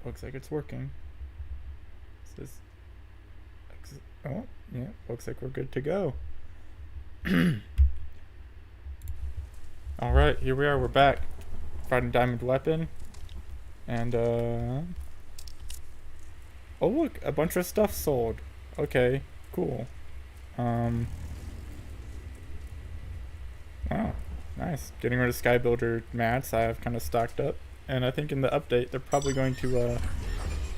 Looks like it's working. It says, oh, yeah, looks like we're good to go. Alright, here we are, we're back. Fighting Diamond Weapon. And, oh look, a bunch of stuff sold. Okay, cool. Wow, nice. Getting rid of Sky Builder mats I have kind of stocked up. And I think in the update, they're probably going to,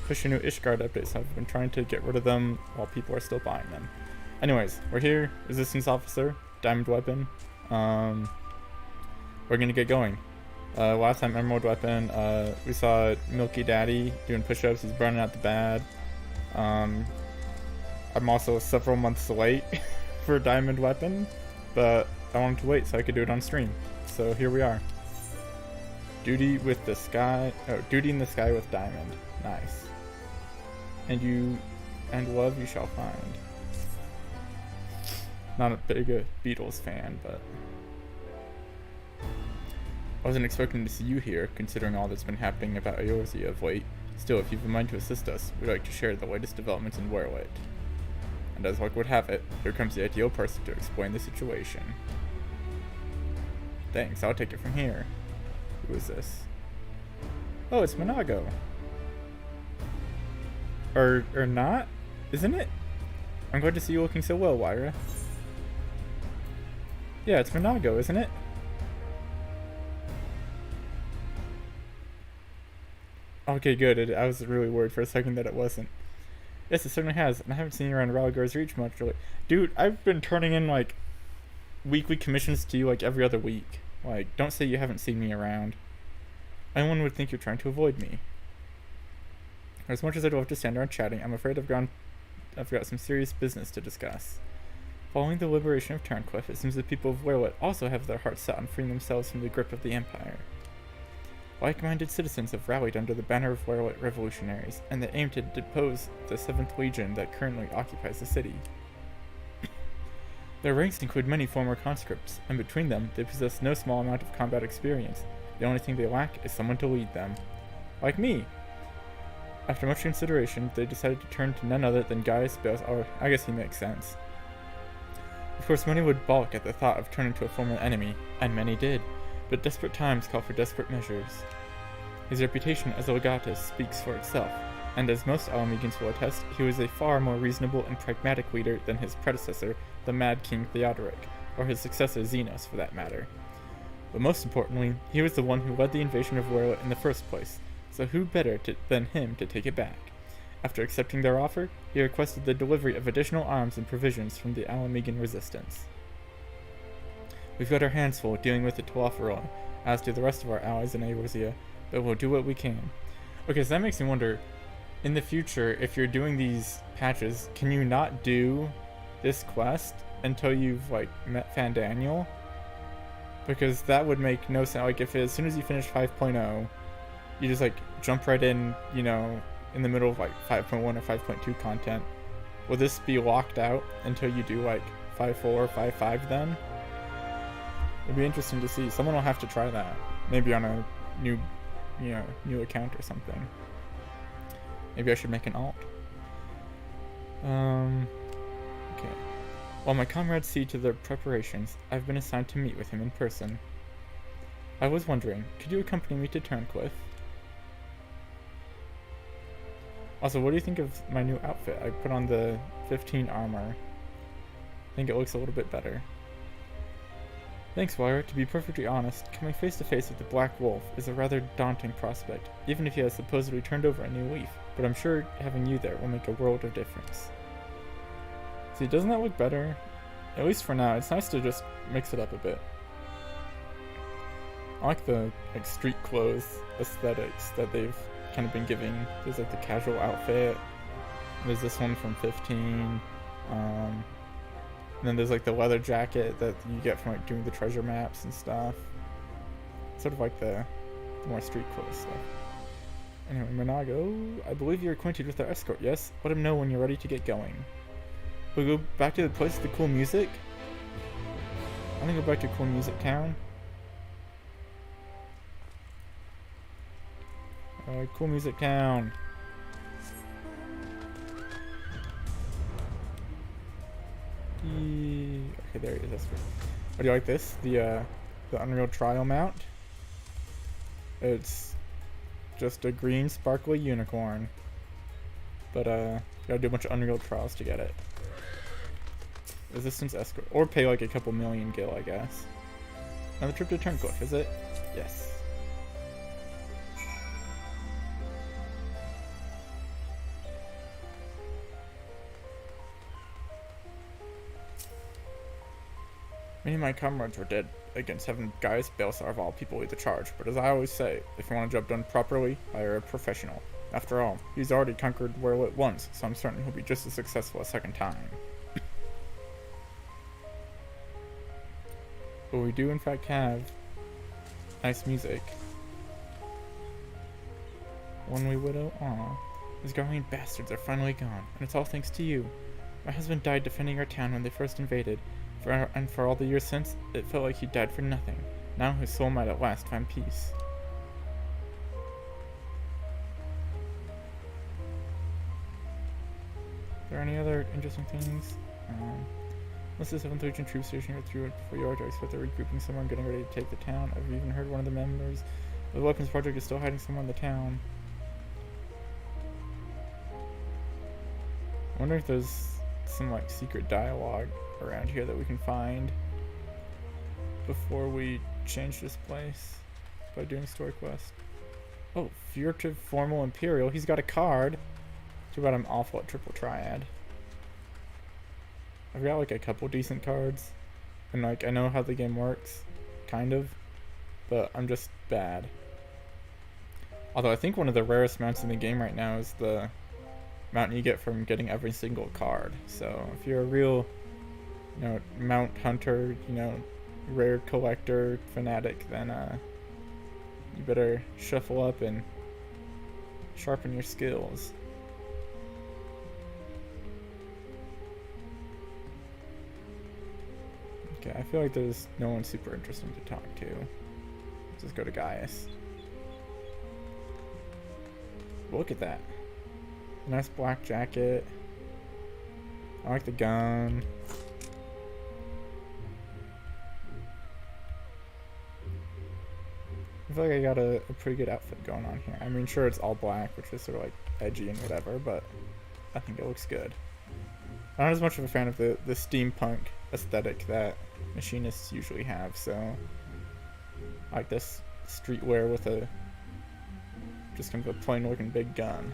push a new Ishgard update, so I've been trying to get rid of them while people are still buying them. Anyways, we're here, Resistance Officer, Diamond Weapon. We're gonna get going. Last time Emerald Weapon, we saw Milky Daddy doing push-ups, he's burning out the bad. I'm also several months late for Diamond Weapon, but I wanted to wait so I could do it on stream. So here we are. Duty in the sky with Diamond. Nice. And love you shall find. Not a big Beatles fan, but I wasn't expecting to see you here, considering all that's been happening about Eorzea of late. Still, if you've a mind to assist us, we'd like to share the latest developments in Werlyt. And as luck would have it, here comes the ideal person to explain the situation. Thanks, I'll take it from here. Who is this? Oh, it's Monago. Or not? Isn't it? I'm glad to see you looking so well, Lyra. Yeah, it's Monago, isn't it? Okay, good. I was really worried for a second that it wasn't. Yes, it certainly has, and I haven't seen you around Ralligar's Reach much, really. Dude, I've been turning in, like, weekly commissions to you, like, every other week. Like, don't say you haven't seen me around. Anyone would think you're trying to avoid me. As much as I'd love to stand around chatting, I'm afraid I've got some serious business to discuss. Following the liberation of Turncliffe, it seems the people of Werlyt also have their hearts set on freeing themselves from the grip of the Empire. Like-minded citizens have rallied under the banner of Werlyt revolutionaries, and they aim to depose the 7th Legion that currently occupies the city. Their ranks include many former conscripts, and between them, they possess no small amount of combat experience. The only thing they lack is someone to lead them. Like me! After much consideration, they decided to turn to none other than Gaius Bel's. Oh, I guess he makes sense. Of course, many would balk at the thought of turning to a former enemy, and many did, but desperate times call for desperate measures. His reputation as a legatus speaks for itself, and as most Alamegans will attest, he was a far more reasonable and pragmatic leader than his predecessor, the Mad King Theodoric, or his successor Xenos for that matter. But most importantly, he was the one who led the invasion of Werlyt in the first place, so who better than him to take it back? After accepting their offer, he requested the delivery of additional arms and provisions from the Alamegan resistance. We've got our hands full dealing with the Tuatharoi, as do the rest of our allies in Eorzea, but we'll do what we can. Okay, so that makes me wonder, in the future, if you're doing these patches, can you not do this quest until you've, like, met Fandaniel? Because that would make no sense. Like, if as soon as you finish 5.0, you just, like, jump right in, you know, in the middle of, like, 5.1 or 5.2 content. Will this be locked out until you do, like, 5.4 or 5.5 then? It'd be interesting to see. Someone will have to try that. Maybe on a new account or something. Maybe I should make an alt. Okay. While my comrades see to their preparations, I've been assigned to meet with him in person. I was wondering, could you accompany me to Turncliffe? Also, what do you think of my new outfit? I put on the 15 armor. I think it looks a little bit better. Thanks, Lyra. To be perfectly honest, coming face to face with the Black Wolf is a rather daunting prospect, even if he has supposedly turned over a new leaf, but I'm sure having you there will make a world of difference. See, doesn't that look better? At least for now. It's nice to just mix it up a bit. I like the, like, street clothes aesthetics that they've kind of been giving. There's, like, the casual outfit. There's this one from 15. And then there's, like, the leather jacket that you get from, like, doing the treasure maps and stuff. Sort of like the more street clothes stuff. Anyway, Monago, I believe you're acquainted with our escort, yes? Let him know when you're ready to get going. We'll go back to the place with the cool music? I want to go back to Cool Music Town. Cool music town. Okay, there he is. That's good. Oh, do you like this? The Unreal Trial mount. It's just a green sparkly unicorn. But you gotta do a bunch of Unreal Trials to get it. Resistance escort, or pay like a couple million gil, I guess. Another trip to Turncliff, is it? Yes. Many of my comrades were dead against Heaven Gaius Balsar of all people lead the charge, but as I always say, if you want a job done properly, hire a professional. After all, he's already conquered Werlyt once, so I'm certain he'll be just as successful a second time. But we do in fact have nice music. Lonely Widow? Aw. These Garlean bastards are finally gone, and it's all thanks to you. My husband died defending our town when they first invaded. And for all the years since, it felt like he died for nothing. Now his soul might at last find peace. Are there any other interesting things? Most of the 7th Legion troop station here through it before you are. I expect they're regrouping somewhere and getting ready to take the town. I've even heard one of the members of the weapons project is still hiding somewhere in the town. I wonder if there's some like secret dialogue around here that we can find before we change this place by doing story quest. Oh, Furtive Formal Imperial. He's got a card. Too bad I'm awful at Triple Triad. I've got like a couple decent cards, and like I know how the game works, kind of, but I'm just bad. Although I think one of the rarest mounts in the game right now is the mount you get from getting every single card. So if you're a real, you know, mount hunter, you know, rare collector fanatic, then you better shuffle up and sharpen your skills. Okay, I feel like there's no one super interesting to talk to. Let's just go to Gaius. Look at that. Nice black jacket. I like the gun. I feel like I got a pretty good outfit going on here. I mean, sure, it's all black, which is sort of like edgy and whatever, but I think it looks good. I'm not as much of a fan of the steampunk aesthetic that machinists usually have, so I like this streetwear with a just kind of a plain looking big gun.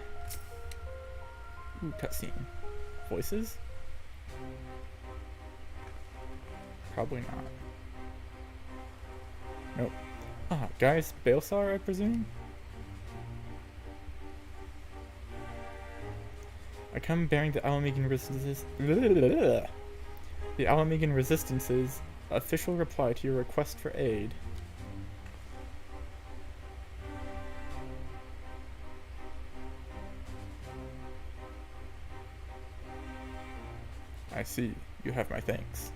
Ooh, cutscene. Voices? Probably not. Nope. Ah, Gaius Balsar, I presume? I come bearing the Alamegan Resistance's... The Alamegan Resistance's official reply to your request for aid. I see. You have my thanks.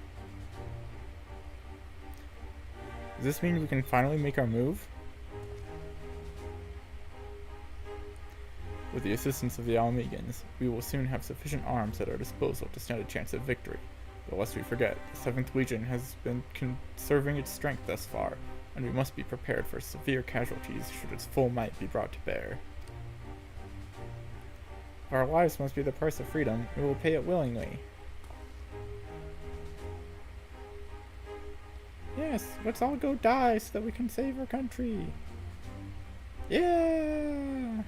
Does this mean we can finally make our move? With the assistance of the Almegans, we will soon have sufficient arms at our disposal to stand a chance of victory. But lest we forget, the 7th Legion has been conserving its strength thus far, and we must be prepared for severe casualties should its full might be brought to bear. If our lives must be the price of freedom, we will pay it willingly. Yes, let's all go die so that we can save our country. Yeah!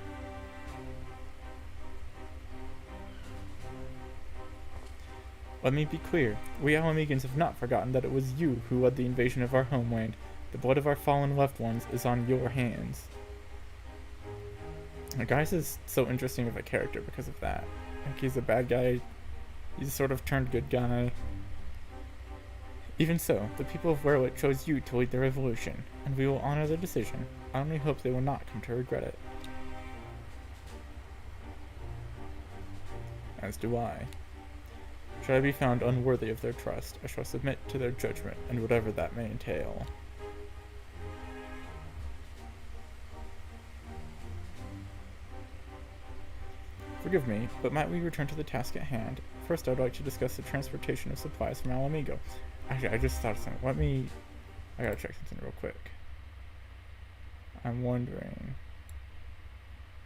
Let me be clear. We Alamegans have not forgotten that it was you who led the invasion of our homeland. The blood of our fallen loved ones is on your hands. Now, Gaius is so interesting of a character because of that. Like, he's a bad guy. He's sort of turned good guy. Even so, the people of Werlyt chose you to lead the revolution, and we will honor their decision. I only hope they will not come to regret it. As do I. Should I be found unworthy of their trust, I shall submit to their judgment, and whatever that may entail. Forgive me, but might we return to the task at hand? First, I would like to discuss the transportation of supplies from Alamigo. Actually, I just thought of something. I gotta check something real quick. I'm wondering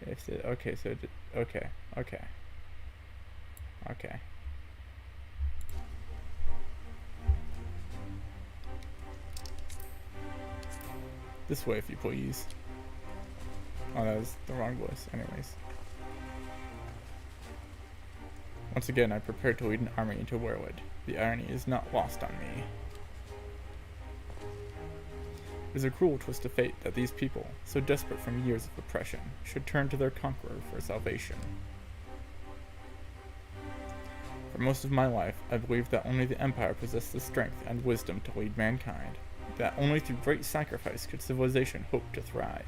if it, okay, so, okay. This way, if you please. Oh, that was the wrong voice. Anyways. Once again, I prepared to lead an army into Werlyt. The irony is not lost on me. It is a cruel twist of fate that these people, so desperate from years of oppression, should turn to their conqueror for salvation. For most of my life, I believed that only the Empire possessed the strength and wisdom to lead mankind, that only through great sacrifice could civilization hope to thrive.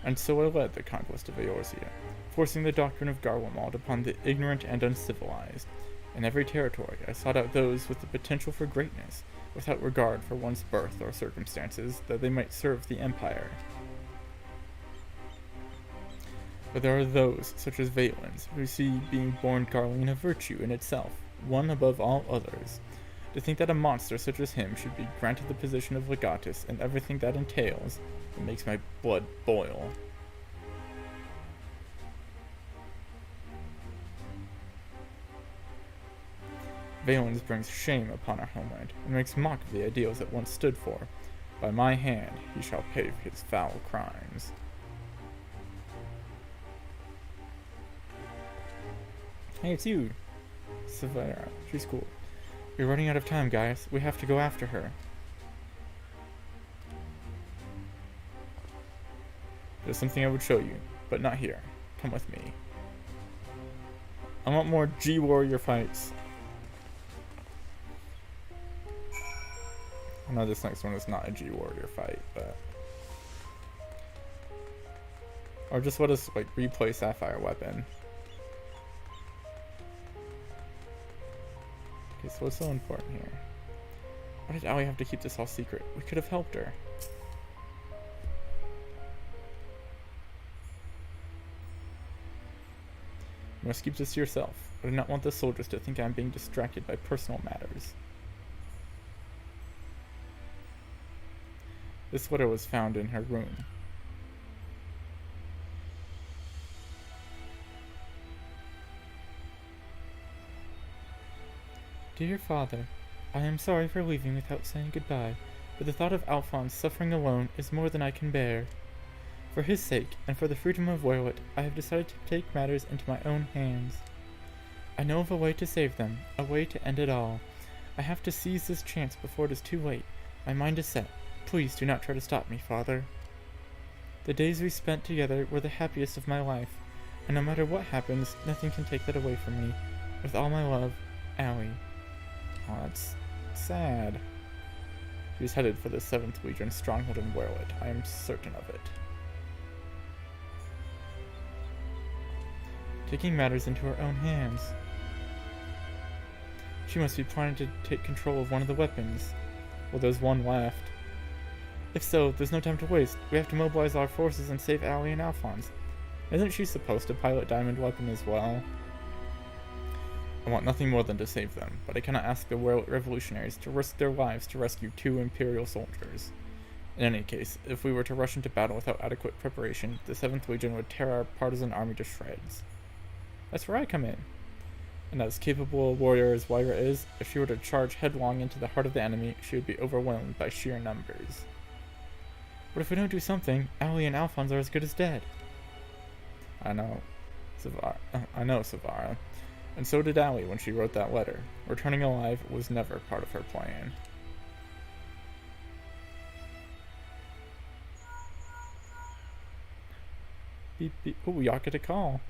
And so I led the conquest of Eorzea, forcing the doctrine of Garlemald upon the ignorant and uncivilized. In every territory, I sought out those with the potential for greatness, without regard for one's birth or circumstances, that they might serve the Empire. But there are those, such as Vaylins, who see being born Garlean a virtue in itself, one above all others. To think that a monster such as him should be granted the position of legatus and everything that entails, it makes my blood boil. Vaylins brings shame upon our homeland, and makes mock of the ideals it once stood for. By my hand he shall pay for his foul crimes. Hey, it's you, Savera. She's cool. We're running out of time, guys. We have to go after her. There's something I would show you, but not here. Come with me. I want more G-Warrior fights. I know this next one is not a G-Warrior fight, but... Or just let us, like, replay Sapphire Weapon. Okay, so what's so important here? Why did Allie have to keep this all secret? We could have helped her. You must keep this to yourself. I do not want the soldiers to think I am being distracted by personal matters. This letter was found in her room. Dear Father, I am sorry for leaving without saying goodbye, but the thought of Alphonse suffering alone is more than I can bear. For his sake, and for the freedom of Werlyt, I have decided to take matters into my own hands. I know of a way to save them, a way to end it all. I have to seize this chance before it is too late. My mind is set. Please do not try to stop me, Father. The days we spent together were the happiest of my life, and no matter what happens, nothing can take that away from me. With all my love, Allie. Oh, that's sad. She's headed for the 7th Legion stronghold in Werlyt. I am certain of it. Taking matters into her own hands. She must be planning to take control of one of the weapons. Well, there's one left. If so, there's no time to waste. We have to mobilize our forces and save Allie and Alphonse. Isn't she supposed to pilot Diamond Weapon as well? I want nothing more than to save them, but I cannot ask the Werlyt revolutionaries to risk their lives to rescue 2 Imperial soldiers. In any case, if we were to rush into battle without adequate preparation, the 7th Legion would tear our partisan army to shreds. That's where I come in. And as capable a warrior as Wyra is, if she were to charge headlong into the heart of the enemy, she would be overwhelmed by sheer numbers. But if we don't do something, Allie and Alphonse are as good as dead. I know, Savara. And so did Allie when she wrote that letter. Returning alive was never part of her plan. Beep beep. Ooh, y'all get a call.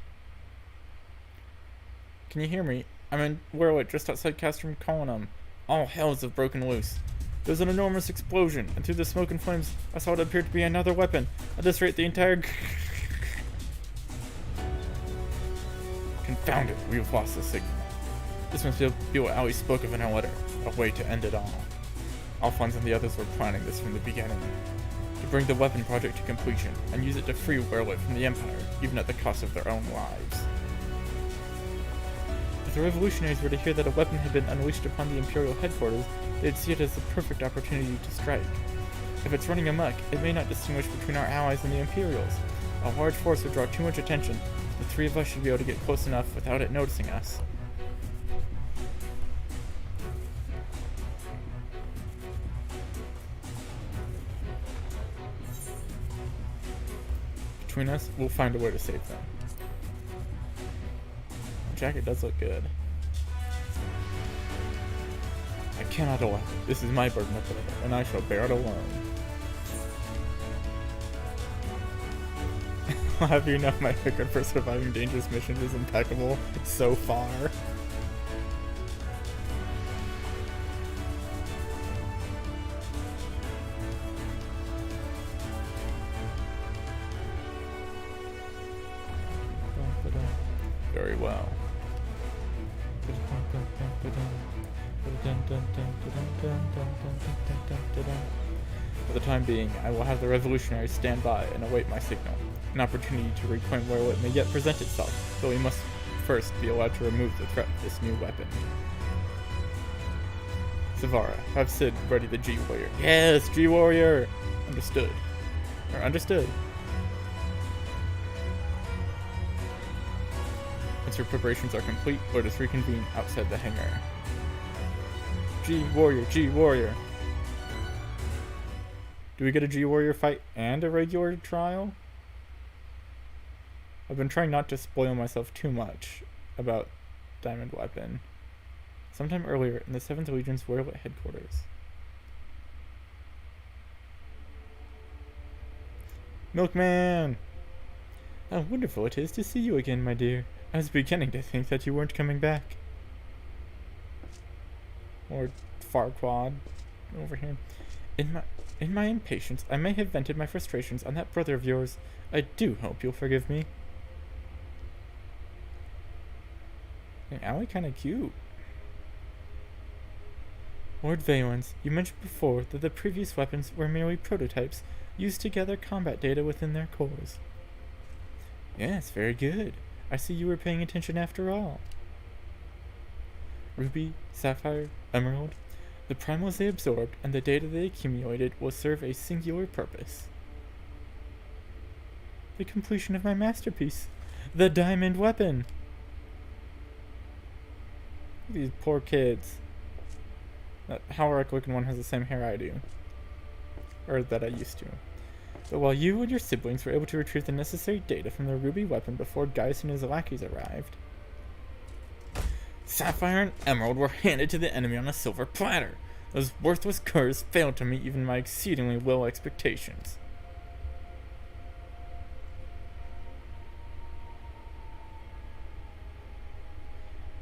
Can you hear me? I'm in Werlyt, just outside Castrum Colonum. All hells have broken loose. There was an enormous explosion, and through the smoke and flames, I saw what appeared to be another weapon. At this rate, the entire... Confound it, we have lost the signal. This must be what Allie spoke of in her letter, a way to end it all. Alphonse and the others were planning this from the beginning. To bring the weapon project to completion, and use it to free Werlyt from the Empire, even at the cost of their own lives. If the revolutionaries were to hear that a weapon had been unleashed upon the Imperial headquarters, they'd see it as the perfect opportunity to strike. If it's running amok, it may not distinguish between our allies and the Imperials. A large force would draw too much attention. The three of us should be able to get close enough without it noticing us. Between us, we'll find a way to save them. The jacket does look good. I cannot allow it. This is my burden of bear, and I shall bear it alone. I'll have you know my record for surviving dangerous missions is impeccable so far. Very well. For the time being, I will have the revolutionaries stand by and await my signal. An opportunity to reclaim Werlyt may yet present itself, though we must first be allowed to remove the threat of this new weapon. Savara, have Sid ready the G-Warrior. Yes, G-Warrior! Understood. Understood. Once your preparations are complete, let us reconvene outside the hangar. G-Warrior, G-Warrior! Do we get a G-Warrior fight and a regular trial? I've been trying not to spoil myself too much about Diamond Weapon. Sometime earlier in the 7th Legion's Werlyt headquarters. Milkman! How wonderful it is to see you again, my dear. I was beginning to think that you weren't coming back. Or Farquaad over here. In my impatience, I may have vented my frustrations on that brother of yours. I do hope you'll forgive me. Allie kinda cute. Lord Valens, you mentioned before that the previous weapons were merely prototypes used to gather combat data within their cores. Yes, very good. I see you were paying attention after all. Ruby, Sapphire, Emerald. The primals they absorbed and the data they accumulated will serve a singular purpose. The completion of my masterpiece, the Diamond Weapon! These poor kids. That Halric looking one has the same hair I do. Or that I used to. But while you and your siblings were able to retrieve the necessary data from the ruby weapon before Gaius and his lackeys arrived, Sapphire and Emerald were handed to the enemy on a silver platter. Those worthless curs failed to meet even my exceedingly low expectations.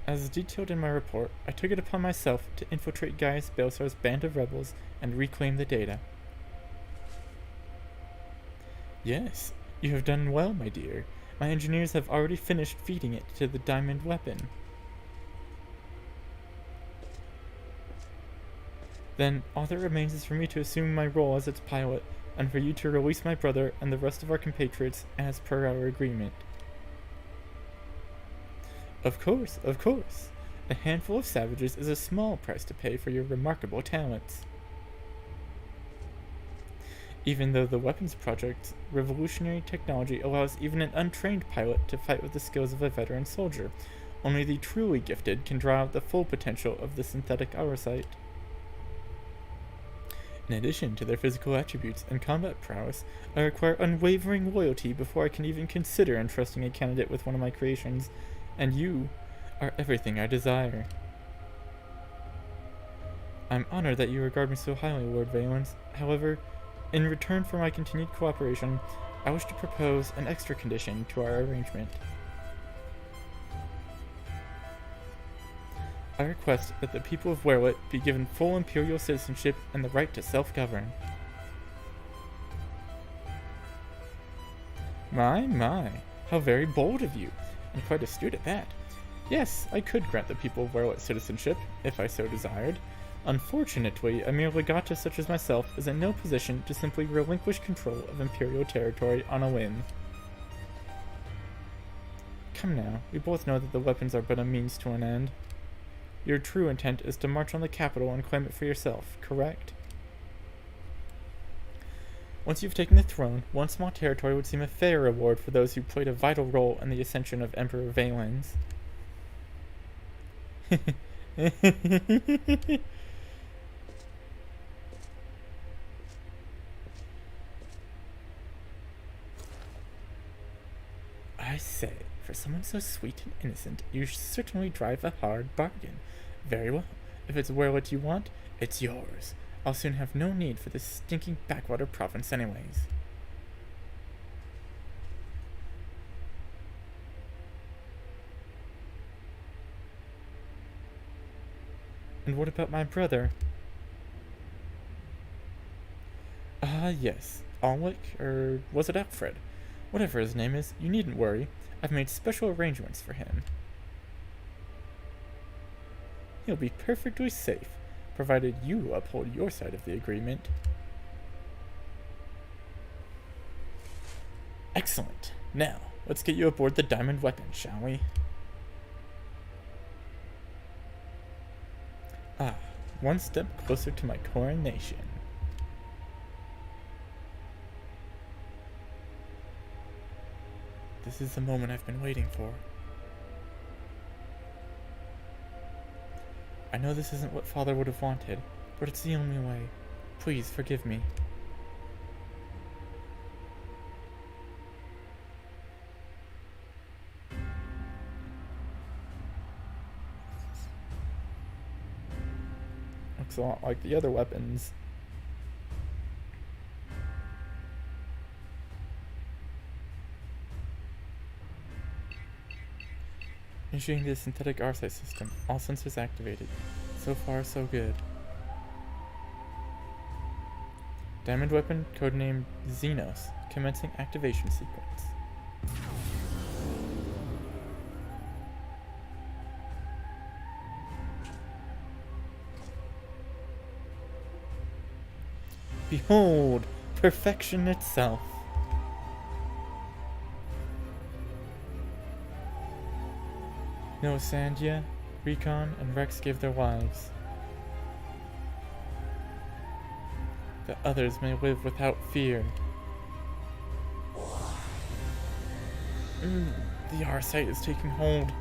As detailed in my report, I took it upon myself to infiltrate Gaius Baelsar's band of rebels and reclaim the data. Yes, you have done well, my dear. My engineers have already finished feeding it to the Diamond Weapon. Then, all that remains is for me to assume my role as its pilot, and for you to release my brother and the rest of our compatriots as per our agreement. Of course, of course. A handful of savages is a small price to pay for your remarkable talents. Even though the weapons project's revolutionary technology allows even an untrained pilot to fight with the skills of a veteran soldier, only the truly gifted can draw out the full potential of the synthetic aurosite. In addition to their physical attributes and combat prowess, I require unwavering loyalty before I can even consider entrusting a candidate with one of my creations, and you are everything I desire. I'm honored that you regard me so highly, Lord Valens. However, in return for my continued cooperation, I wish to propose an extra condition to our arrangement. I request that the people of Werlyt be given full imperial citizenship and the right to self-govern. My, how very bold of you, and quite astute at that. Yes, I could grant the people of Werlyt citizenship, if I so desired. Unfortunately, a mere legatus such as myself is in no position to simply relinquish control of imperial territory on a whim. Come now, we both know that the weapons are but a means to an end. Your true intent is to march on the capital and claim it for yourself, correct? Once you've taken the throne, one small territory would seem a fair reward for those who played a vital role in the ascension of Emperor Valens. I say, for someone so sweet and innocent, you certainly drive a hard bargain. Very well. If it's Werlyt you want, it's yours. I'll soon have no need for this stinking backwater province anyways. And what about my brother? Yes. Alec, or was it Alfred? Whatever his name is, you needn't worry. I've made special arrangements for him. He'll be perfectly safe, provided you uphold your side of the agreement. Excellent. Now, let's get you aboard the diamond weapon, shall we? One step closer to my coronation. This is the moment I've been waiting for. I know this isn't what Father would have wanted, but it's the only way. Please forgive me. Looks a lot like the other weapons. Initiating the synthetic RSI system. All sensors activated. So far, so good. Diamond weapon, codenamed Xenos. Commencing activation sequence. Behold, perfection itself. No, Sandia, Recon, and Rex gave their lives. That others may live without fear. The R-Sight is taking hold.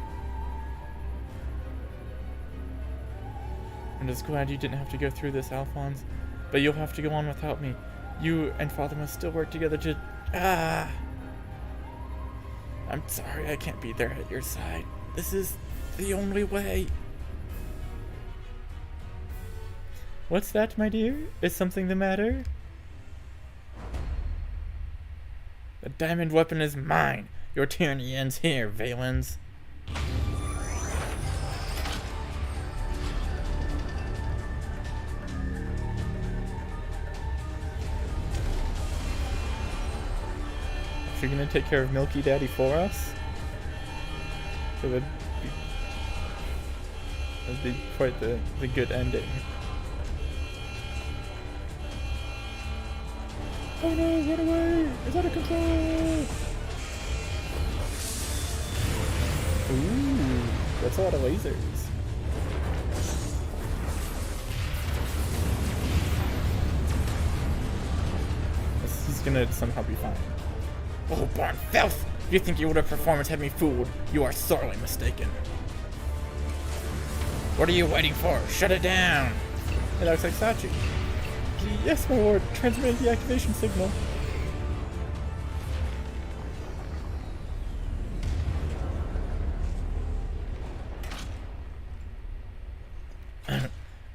I'm just glad you didn't have to go through this, Alphonse. But you'll have to go on without me. You and Father must still work together to... I'm sorry I can't be there at your side. This is the only way. What's that, my dear? Is something the matter? The diamond weapon is mine. Your tyranny ends here, Valens. Is she gonna take care of Milky Daddy for us? That'd be quite the good ending. Oh no, run away! It's out of control! Ooh, that's a lot of lasers. He's gonna somehow be fine. Oh, born filth! You think your performance had me fooled? You are sorely mistaken. What are you waiting for? Shut it down! It looks like Sachi. Yes, my lord. Transmitting the activation signal.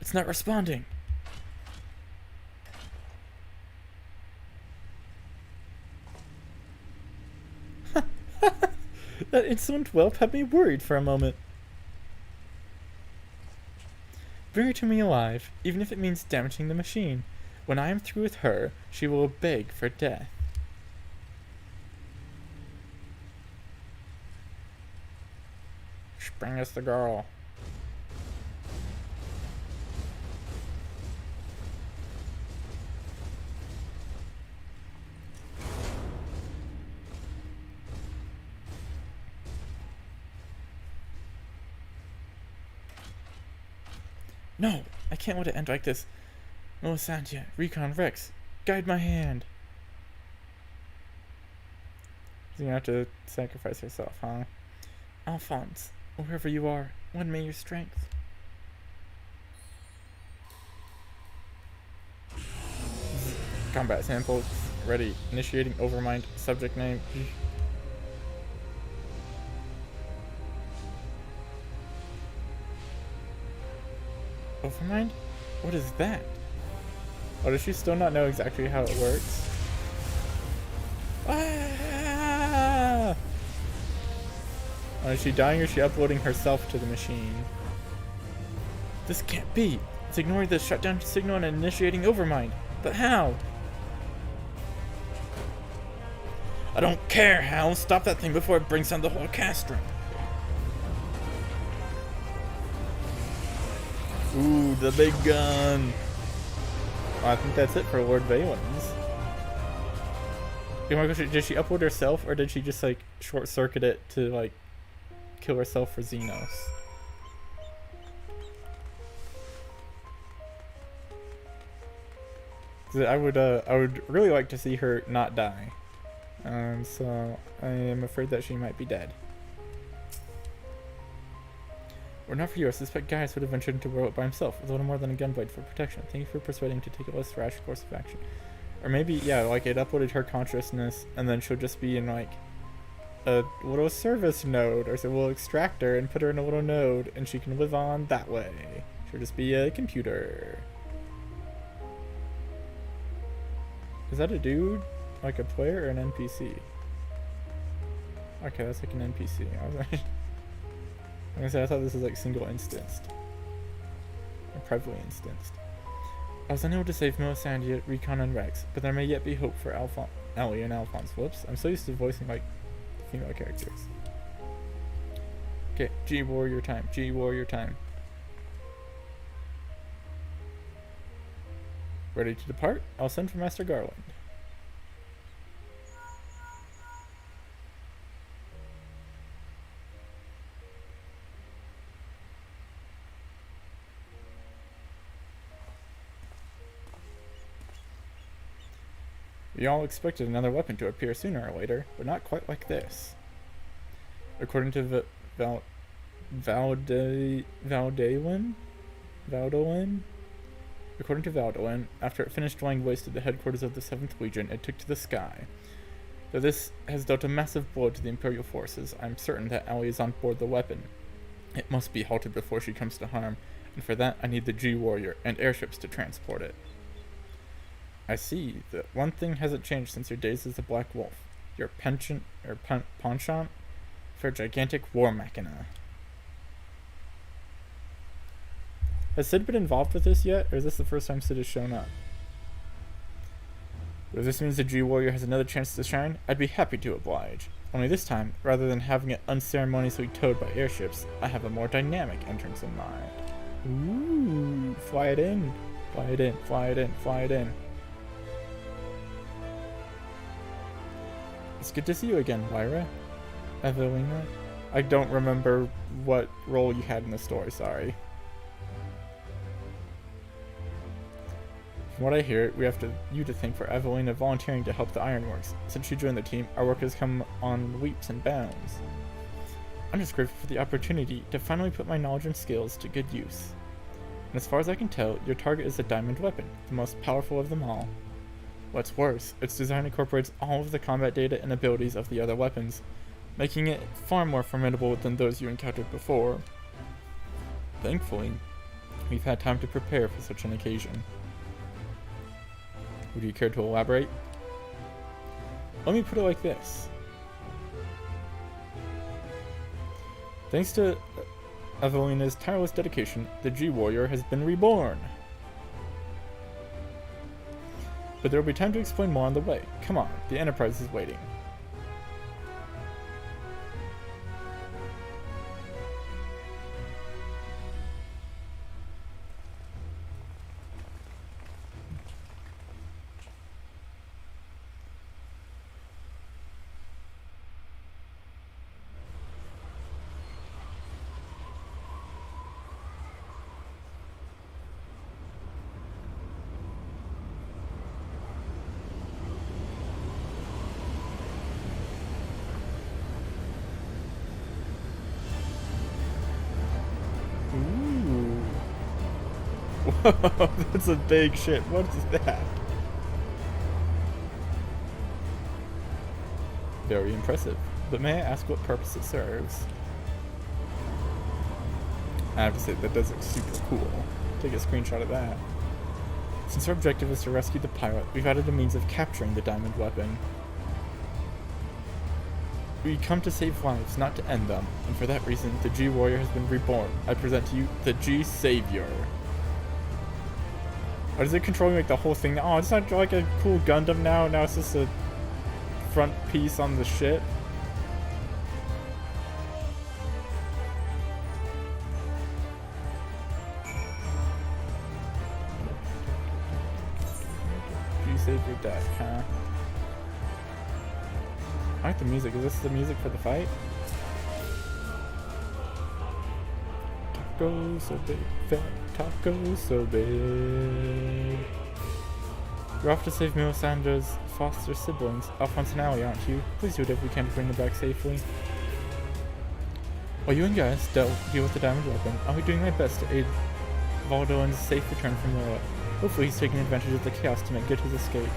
It's not responding. That insolent whelp had me worried for a moment. Bring her to me alive, even if it means damaging the machine. When I am through with her, she will beg for death. Bring us the girl. No, I can't let it end like this. Melisandre, Recon, Rex, guide my hand. She's gonna have to sacrifice herself, huh? Alphonse, wherever you are, lend me your strength. Combat sample ready. Initiating overmind. Subject name. Overmind? What is that? Oh, does she still not know exactly how it works? Ah! Oh, is she dying or is she uploading herself to the machine? This can't be. It's ignoring the shutdown signal and initiating overmind. But how? I don't care how. Stop that thing before it brings down the whole castrum. Ooh, the big gun. Well, I think that's it for Lord Valen's. Did she upload herself, or did she just like short circuit it to like kill herself for Xenos? I would really like to see her not die. So I am afraid that she might be dead. Were not for you, I suspect Gaius would have ventured into Werlyt by himself, with a little more than a gunblade for protection. Thank you for persuading to take a less rash course of action. Or maybe, yeah, like it uploaded her consciousness, and then she'll just be in like a little service node, or so we'll extract her and put her in a little node, and she can live on that way. She'll just be a computer. Is that a dude? Like a player or an NPC? Okay, that's like an NPC. I was gonna say, I thought this was like single instanced. Or privately instanced. I was unable to save Melisandre, Recon, and Rex, but there may yet be hope for Ellie and Alphonse. Whoops, I'm so used to voicing like female characters. Okay, G Warrior time. G Warrior time. Ready to depart? I'll send for Master Garland. We all expected another weapon to appear sooner or later, but not quite like this. According to Valdolin? According to Valdolin, after it finished laying waste to the headquarters of the 7th Legion, it took to the sky. Though this has dealt a massive blow to the Imperial forces, I'm certain that Ellie is on board the weapon. It must be halted before she comes to harm, and for that I need the G-Warrior and airships to transport it. I see that one thing hasn't changed since your days as the Black Wolf. Your penchant for gigantic war machina. Has Sid been involved with this yet, or is this the first time Sid has shown up? But if this means the G-Warrior has another chance to shine, I'd be happy to oblige. Only this time, rather than having it unceremoniously towed by airships, I have a more dynamic entrance in mind. Ooh, fly it in. Fly it in, fly it in, fly it in. It's good to see you again, Lyra. Evelina. I don't remember what role you had in the story, sorry. From what I hear, we have you to thank for Evelina volunteering to help the Ironworks. Since she joined the team, our work has come on leaps and bounds. I'm just grateful for the opportunity to finally put my knowledge and skills to good use. And as far as I can tell, your target is a diamond weapon, the most powerful of them all. What's worse, its design incorporates all of the combat data and abilities of the other weapons, making it far more formidable than those you encountered before. Thankfully, we've had time to prepare for such an occasion. Would you care to elaborate? Let me put it like this. Thanks to Evelina's tireless dedication, the G-Warrior has been reborn. But there will be time to explain more on the way. Come on, the Enterprise is waiting. That's a big ship. What is that? Very impressive. But may I ask what purpose it serves? I have to say, that does look super cool. Take a screenshot of that. Since our objective is to rescue the pilot, we've added a means of capturing the diamond weapon. We come to save lives, not to end them, and for that reason, the G-Warrior has been reborn. I present to you the G-Savior. Oh, is it controlling like the whole thing? Oh, it's not like a cool Gundam now. Now it's just a front piece on the ship. G-Savior deck, huh? I like the music. Is this the music for the fight? Taco so big, fat taco so big. You're off to save Melisandre's foster siblings, Alphonse and Allie, aren't you? Please do whatever you can to bring them back safely. While you and guys deal with the diamond weapon, I'll be doing my best to aid Valdo in his safe return from Werlyt. Hopefully he's taking advantage of the chaos to make good his escape.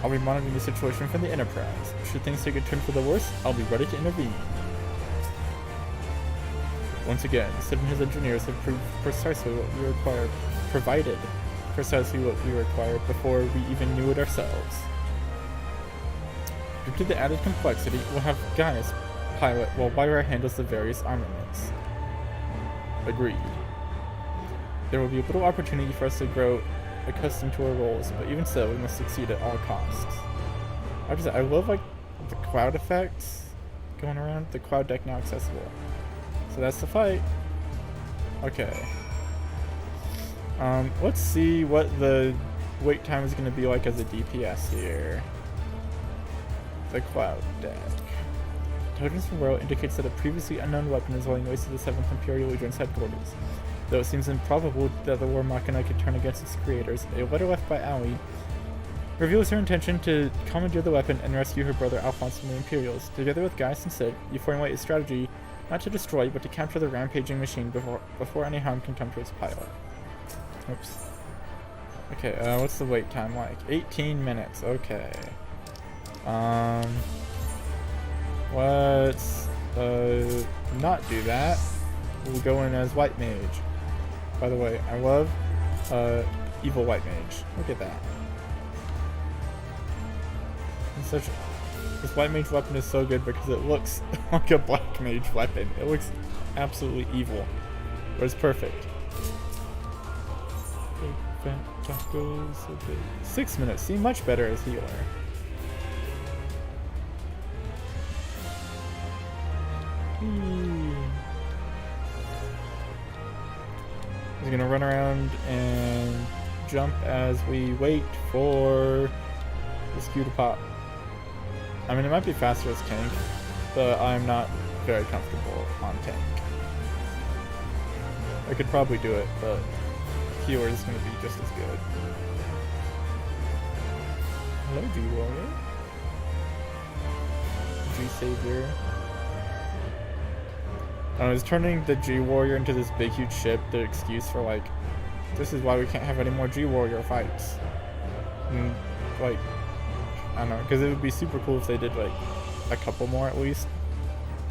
I'll be monitoring the situation from the Enterprise. Should things take a turn for the worse, I'll be ready to intervene. Once again, Sid and his engineers have provided precisely what we required before we even knew it ourselves. Due to the added complexity, we'll have Gaius pilot while Lyra handles the various armaments. Agreed. There will be a little opportunity for us to grow accustomed to our roles, but even so, we must succeed at all costs. I love like the cloud effects going around. The cloud deck now accessible. So that's the fight. Okay. Let's see what the wait time is going to be like as a DPS here. The cloud deck. Intelligence from Werlyt indicates that a previously unknown weapon is laying waste to the 7th Imperial Legion's headquarters. Though it seems improbable that the War Machina could turn against its creators, a letter left by Allie reveals her intention to commandeer the weapon and rescue her brother Alphonse from the Imperials. Together with Gaius and Sid, you formulate a strategy not to destroy, but to capture the rampaging machine before any harm can come to its pilot. Oops. Okay, what's the wait time like? 18 minutes, okay. Let's not do that. We'll go in as White Mage. By the way, I love evil White Mage. Look at that. This White Mage weapon is so good because it looks like a Black Mage weapon. It looks absolutely evil, but it's perfect. Big fat tacos, so big. 6 minutes. See, much better as healer. He's gonna run around and jump as we wait for this Q to pop. I mean, it might be faster as tank, but I'm not very comfortable on tank. I could probably do it, but healer is gonna be just as good. Hello, G-Warrior. G-Savior. I was turning the G-Warrior into this big huge ship, the excuse for like, this is why we can't have any more G-Warrior fights. And, like, I don't know, because it would be super cool if they did like a couple more at least.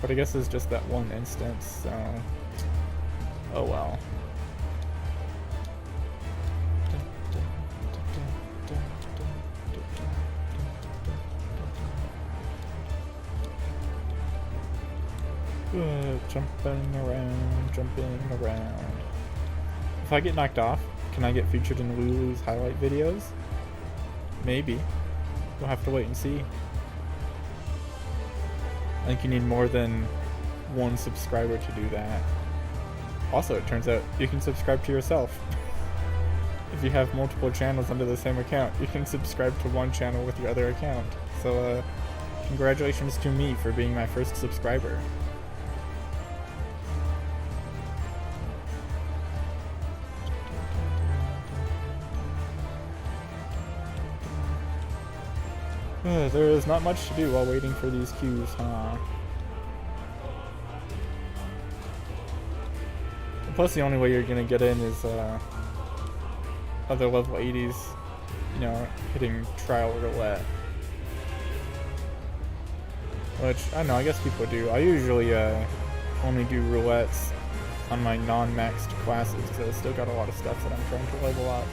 But I guess it's just that one instance, so oh well. Jumping around. If I get knocked off, can I get featured in Lulu's highlight videos? Maybe. We'll have to wait and see. I think you need more than one subscriber to do that. Also, it turns out you can subscribe to yourself. If you have multiple channels under the same account, you can subscribe to one channel with your other account. So, congratulations to me for being my first subscriber. There is not much to do while waiting for these queues, huh? Plus, the only way you're gonna get in is other level 80s, you know, hitting trial roulette. Which, I don't know, I guess people do. I usually only do roulettes on my non-maxed classes, because I still got a lot of stuff that I'm trying to level up.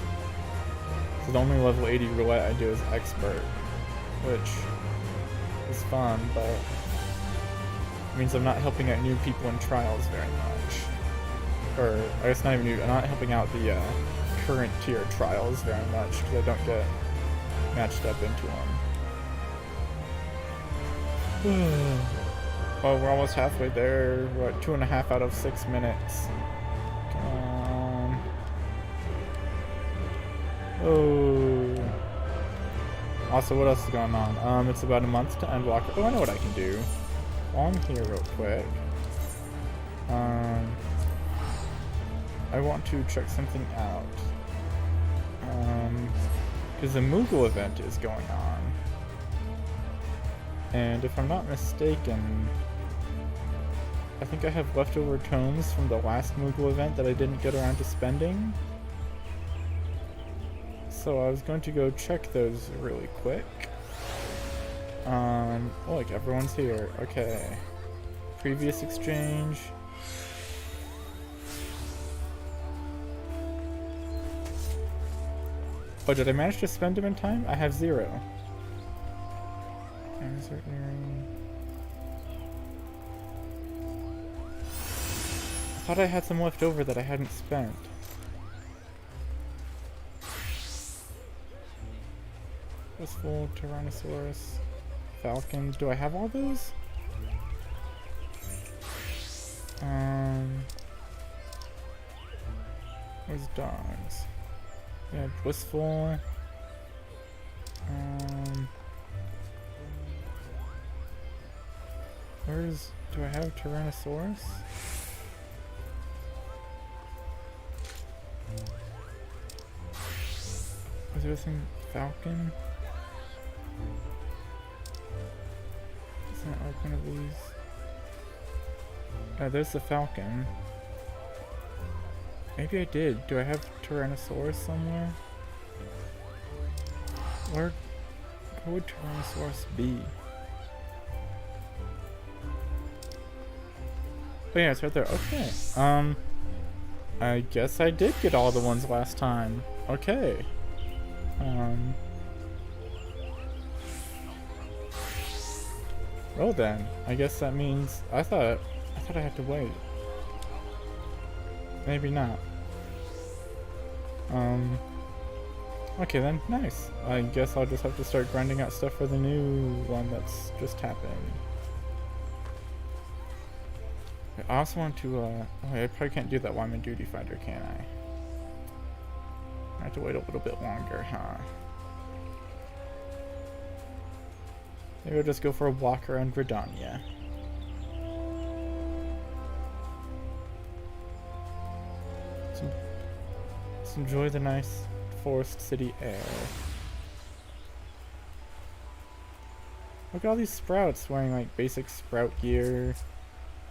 So the only level 80 roulette I do is expert, which is fun, but it means I'm not helping out new people in trials very much. Or, I guess not even new, I'm not helping out the current tier trials very much, because I don't get matched up into them. Oh, we're almost halfway there. We're at 2.5 out of 6 minutes. Come on. Oh. Also, what else is going on? It's about a month to Endwalker. Oh, I know what I can do. While I'm here real quick. I want to check something out. Because the Moogle event is going on. And if I'm not mistaken, I think I have leftover tomes from the last Moogle event that I didn't get around to spending. So I was going to go check those really quick. Oh, look, everyone's here. Okay. Previous exchange. Oh, did I manage to spend them in time? I have 0. Answer area. I thought I had some left over that I hadn't spent. Blissful, Tyrannosaurus, Falcons. Do I have all those? Where's dogs? Yeah, Blissful. Do I have Tyrannosaurus? Is there anything Falcon? Isn't it like one of these? Oh, there's the Falcon. Maybe I did. Do I have Tyrannosaurus somewhere? Where would Tyrannosaurus be? Oh yeah, it's right there. Okay. I guess I did get all the ones last time. Okay. Well then, I guess that means I thought I had to wait. Maybe not. Okay then, nice. I guess I'll just have to start grinding out stuff for the new one that's just happened. I also want to, oh, I probably can't do that while I'm in Duty Fighter, can I? I have to wait a little bit longer, huh? Maybe I'll just go for a walk around Gridania. Let's enjoy the nice forest city air. Look at all these sprouts wearing like basic sprout gear.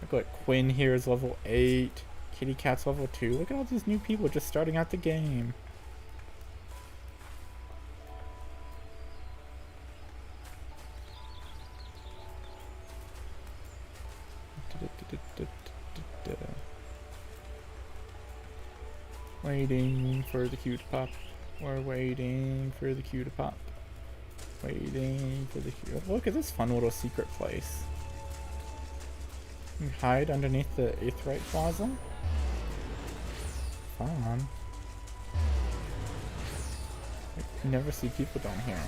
Look like Quinn here is level 8. Kitty Cat's level 2. Look at all these new people just starting out the game. Waiting for the queue to pop. We're waiting for the queue to pop. Waiting for the queue. Look at this fun little secret place. You can hide underneath the Aetheryte Plaza. Fun. I never see people down here.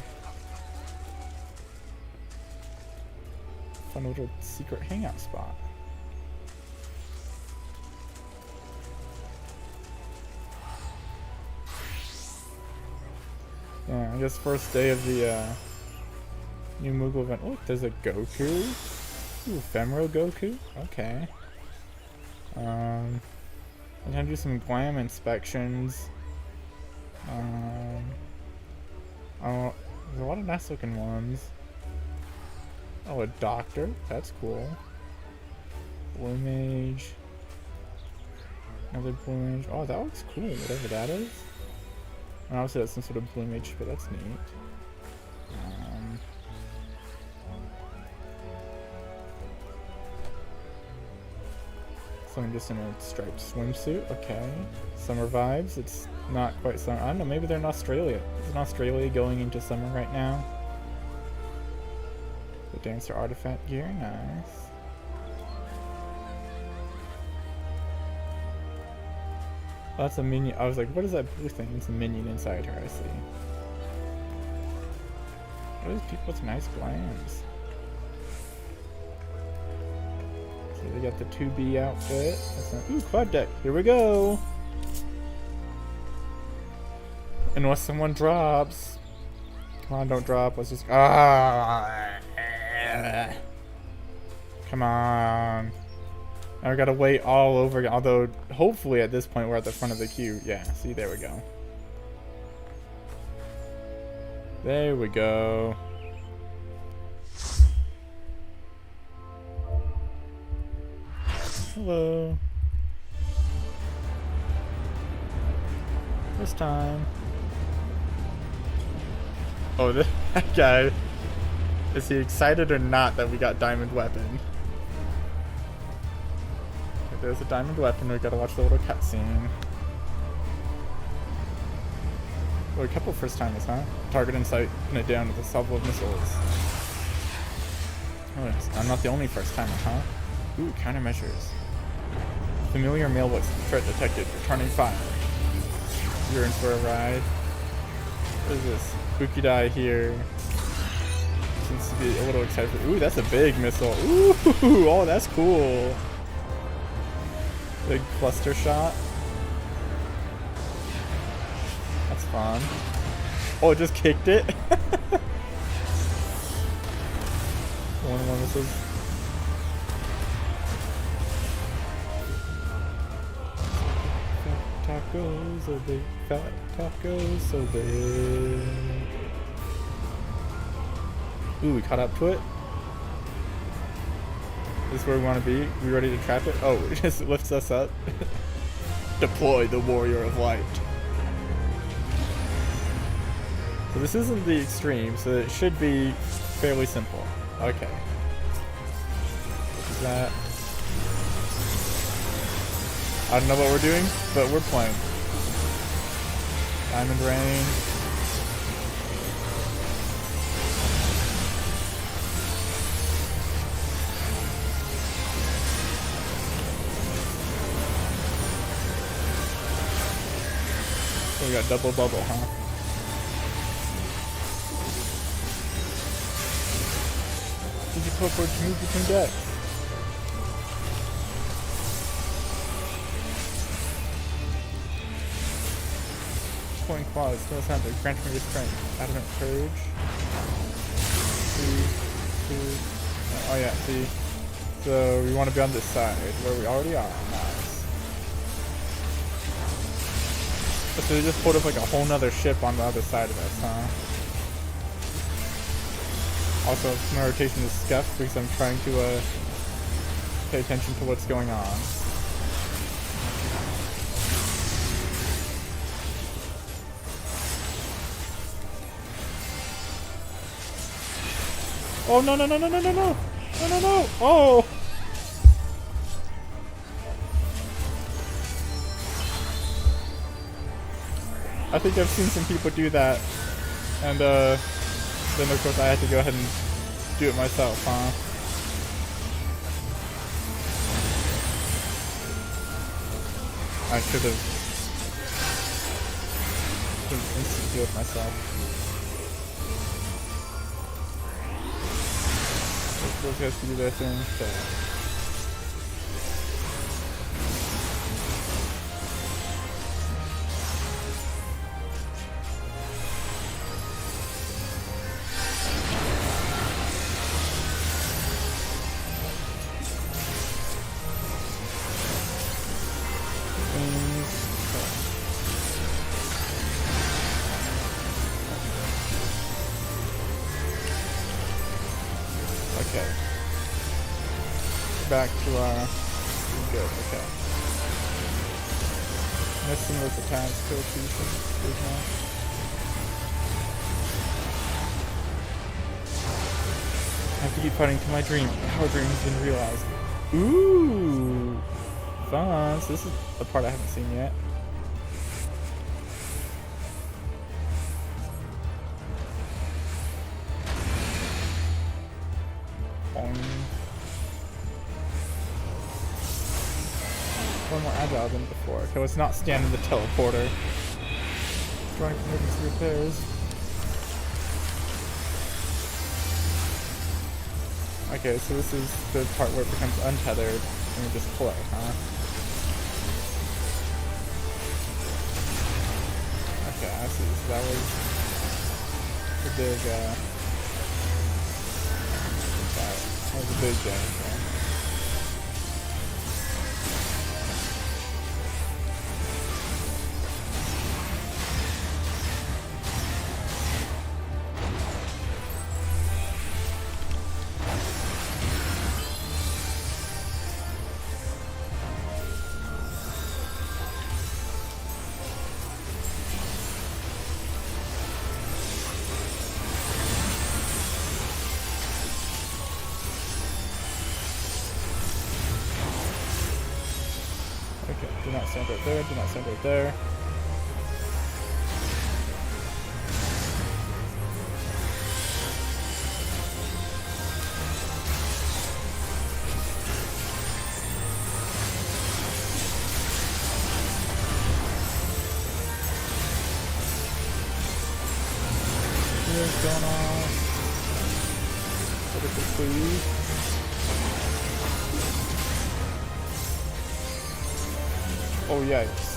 Fun little secret hangout spot. Yeah, I guess first day of the new Moogle event. Oh, there's a Goku. Ooh, Ephemeral Goku? Okay. I'm gonna do some glam inspections. Oh, there's a lot of nice looking ones. Oh, a doctor. That's cool. Blue Mage. Another blue mage. Oh, that looks cool, whatever that is. And obviously that's some sort of blue mage, but that's neat. Someone just in a striped swimsuit. Okay. Summer vibes. It's not quite summer. I don't know, maybe they're in Australia. Isn't Australia going into summer right now? The dancer artifact gear. Nice. Oh, that's a minion. I was like, what is that blue thing? It's a minion inside her, I see. What are these people with nice glands? So they got the 2B outfit. That's not, ooh, quad deck. Here we go. Unless someone drops. Come on, don't drop. Let's just. Ah. Come on. Now we gotta wait all over again. Although, hopefully at this point we're at the front of the queue. Yeah, see, there we go. There we go. Hello. This time. Oh, that guy. Is he excited or not that we got diamond weapon? If there's a diamond weapon, we gotta watch the little cutscene. Oh, a couple first timers, huh? Target in sight, pin it down with a salvo of missiles. Oh, yes. I'm not the only first timer, huh? Ooh, countermeasures. Familiar male voice, threat detected, returning fire. You're in for a ride. What is this? Spooky die here. Seems to be a little excited for. Ooh, that's a big missile. Ooh, oh, that's cool. Big cluster shot. That's fun. Oh, it just kicked it. One more missiles. Tacos so big, fat tacos so big. Ooh, we caught up to it. This is where we want to be. We ready to trap it? Oh, it just lifts us up. Deploy the warrior of light. So this isn't the extreme, so it should be fairly simple. Okay. What is that? I don't know what we're doing, but we're playing. Diamond Rain. So we got double bubble, huh? Did you put forward to move between decks? Point clause, still sounds like granting your strength. Adamant courage. Oh yeah, see. So we want to be on this side, where we already are. Nice. So they just pulled up like a whole nother ship on the other side of us, huh? Also, my rotation is scuffed because I'm trying to pay attention to what's going on. Oh no no no no no no no no no no! Oh! I think I've seen some people do that, and then of course I had to go ahead and do it myself, huh? I should have instant healed myself. Those guys can do their thing, so. Okay. Back to our good, okay. Miss some of those attacks, kill two now. I have to keep fighting to my dream. Our dream has been realized. Ooh! Fun. So this is the part I haven't seen yet. One more agile than before. Okay, let's not stand in the teleporter. Trying for emergency repairs. Okay, so this is the part where it becomes untethered and we just play, huh? Okay, I see. So that was the big, that was a big damage there. Okay, do not stand right there, do not stand right there. What's going on? Critical, please. Oh, yikes.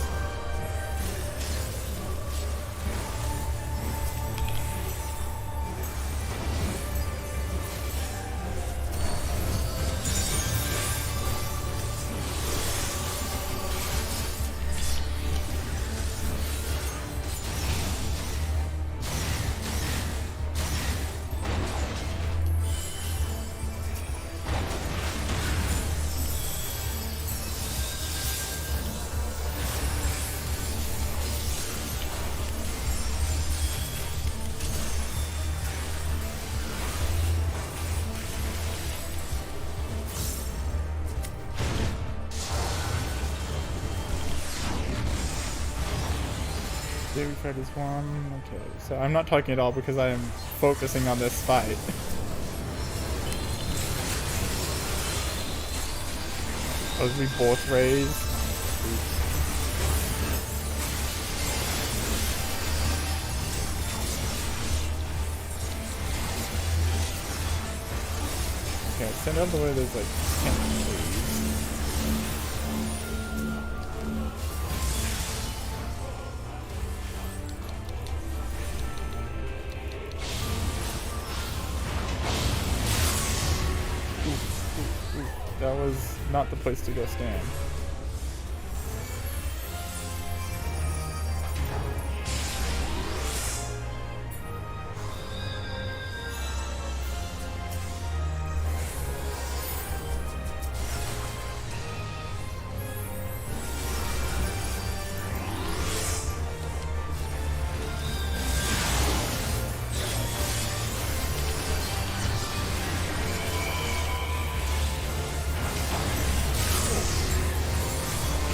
Daily fight is one. Okay, so I'm not talking at all because I am focusing on this fight. Those we both raise. Oops. Okay, send out the way there's like 10 leaves. That was not the place to go stand.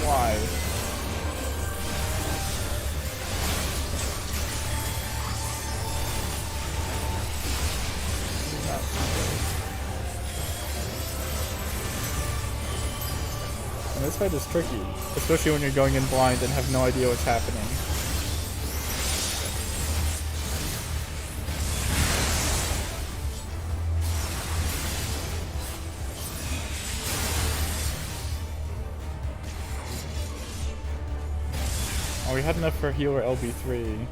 Why? And this fight is tricky, especially when you're going in blind and have no idea what's happening. Oh, we had enough for healer LB3.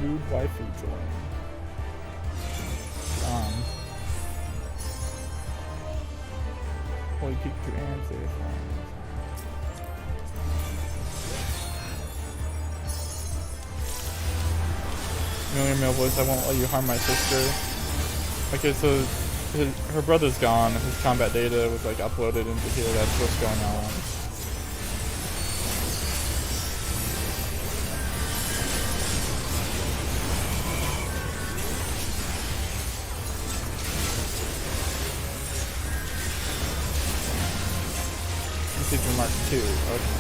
Lewd waifu join. Holy Pikachu and Xerofon. Million Male Voice, I won't let you harm my sister. Okay, so her brother's gone. His combat data was like uploaded into here. That's what's going on. Procedure Mark 2. Okay.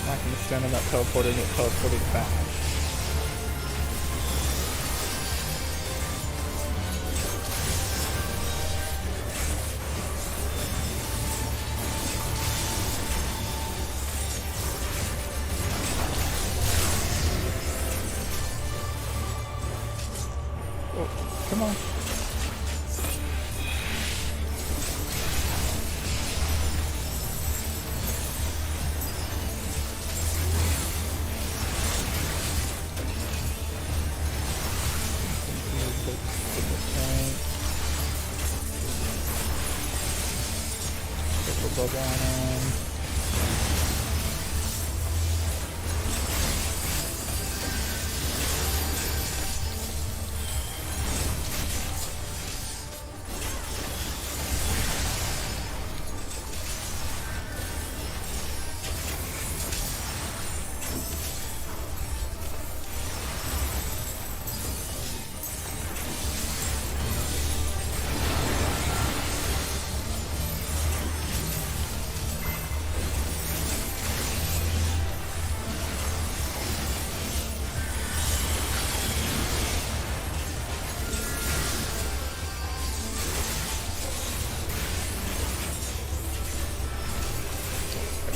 I can stand on that teleporter and get teleported back. Oh, come on. Bug on him.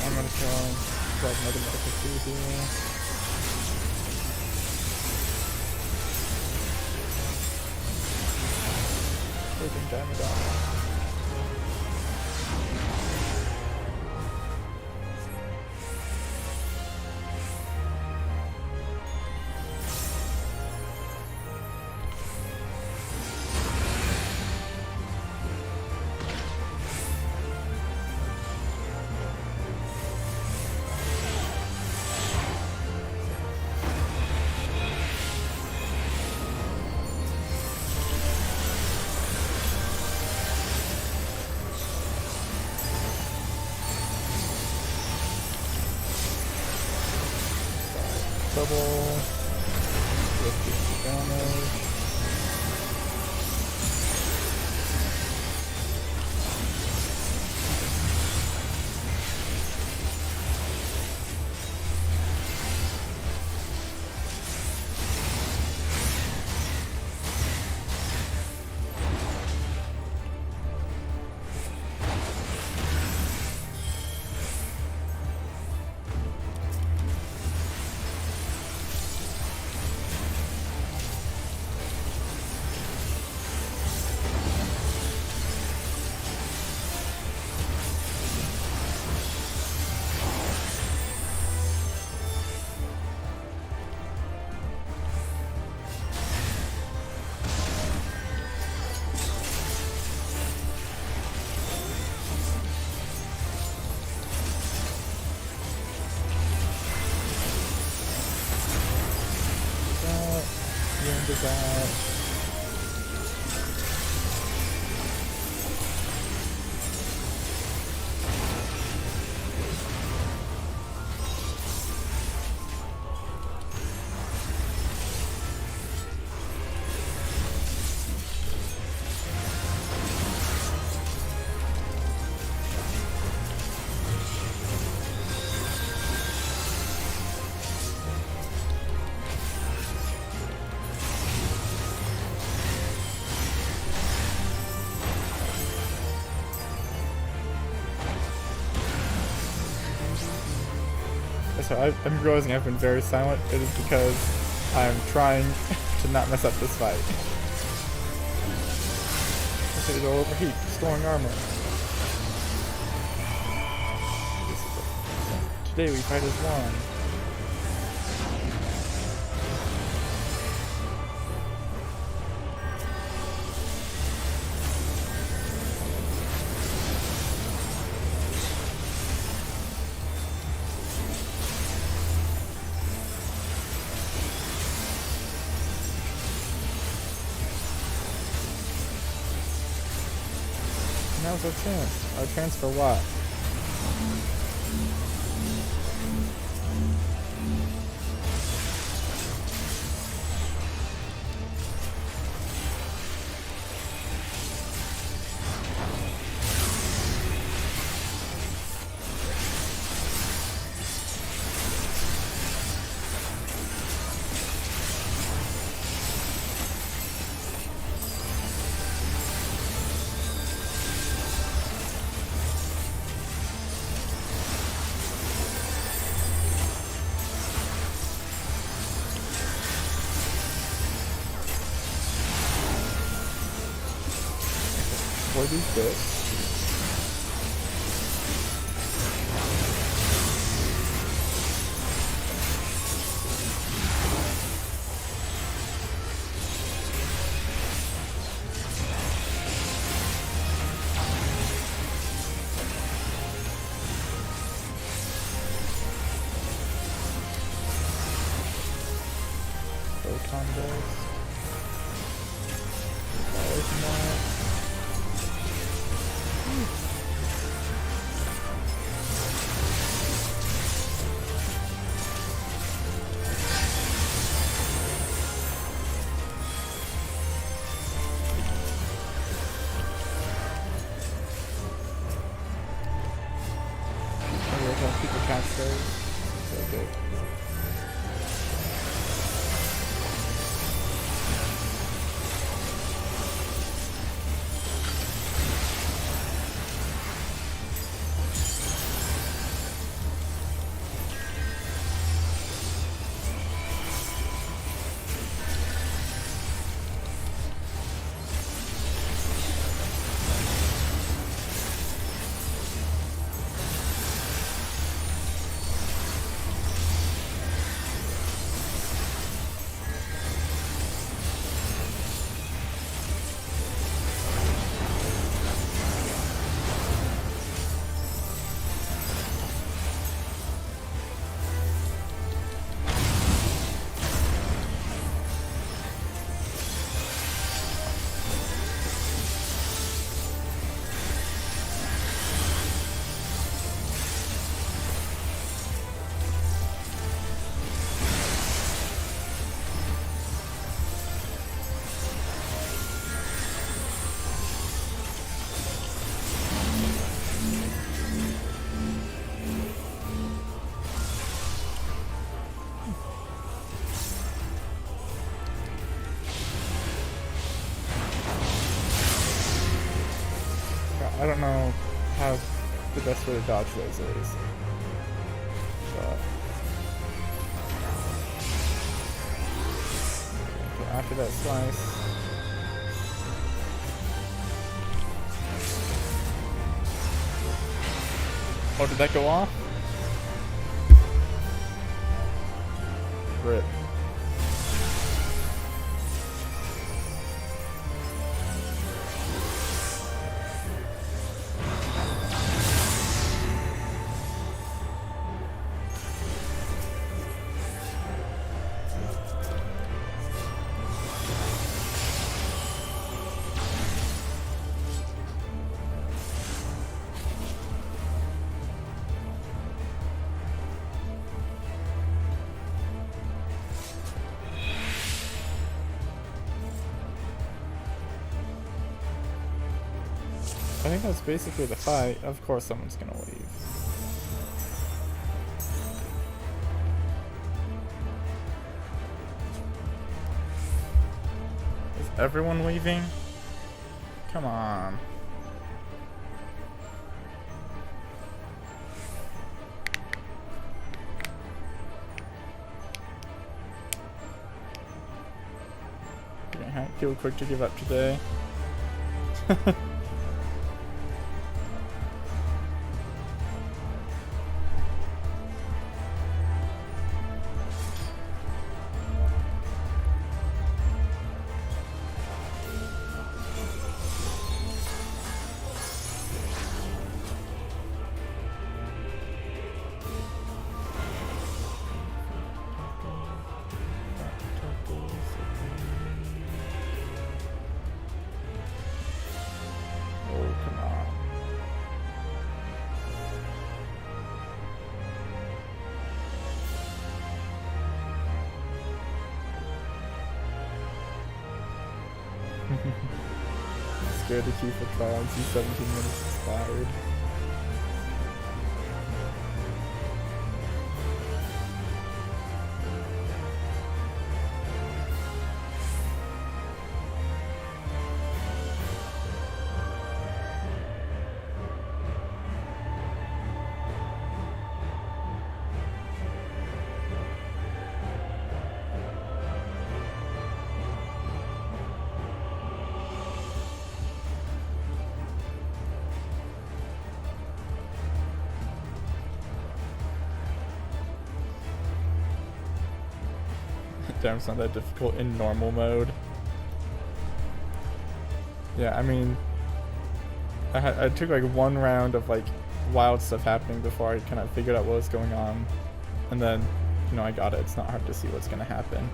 I'm gonna grab another medical food here. Freaking Diamond. Double. 50 damage. Into that. So I'm realizing I've been very silent. It is because I'm trying to not mess up this fight. It'll overheat, storing armor. Today we fight as one. Now's our chance. Our chance for what? What is this? Photon dose. People catch those. So good. I don't know how the best way to dodge those is. But okay, after that slice. Oh, did that go off? Rip. I think that's basically the fight. Of course someone's gonna leave. Is everyone leaving? Come on. Feel quick to give up today. Scared to queue for trials. 17 minutes expired. Damn, it's not that difficult in normal mode. Yeah, I mean, I took like one round of like wild stuff happening before I kind of figured out what was going on, and then, you know, I got it. It's not hard to see what's gonna happen.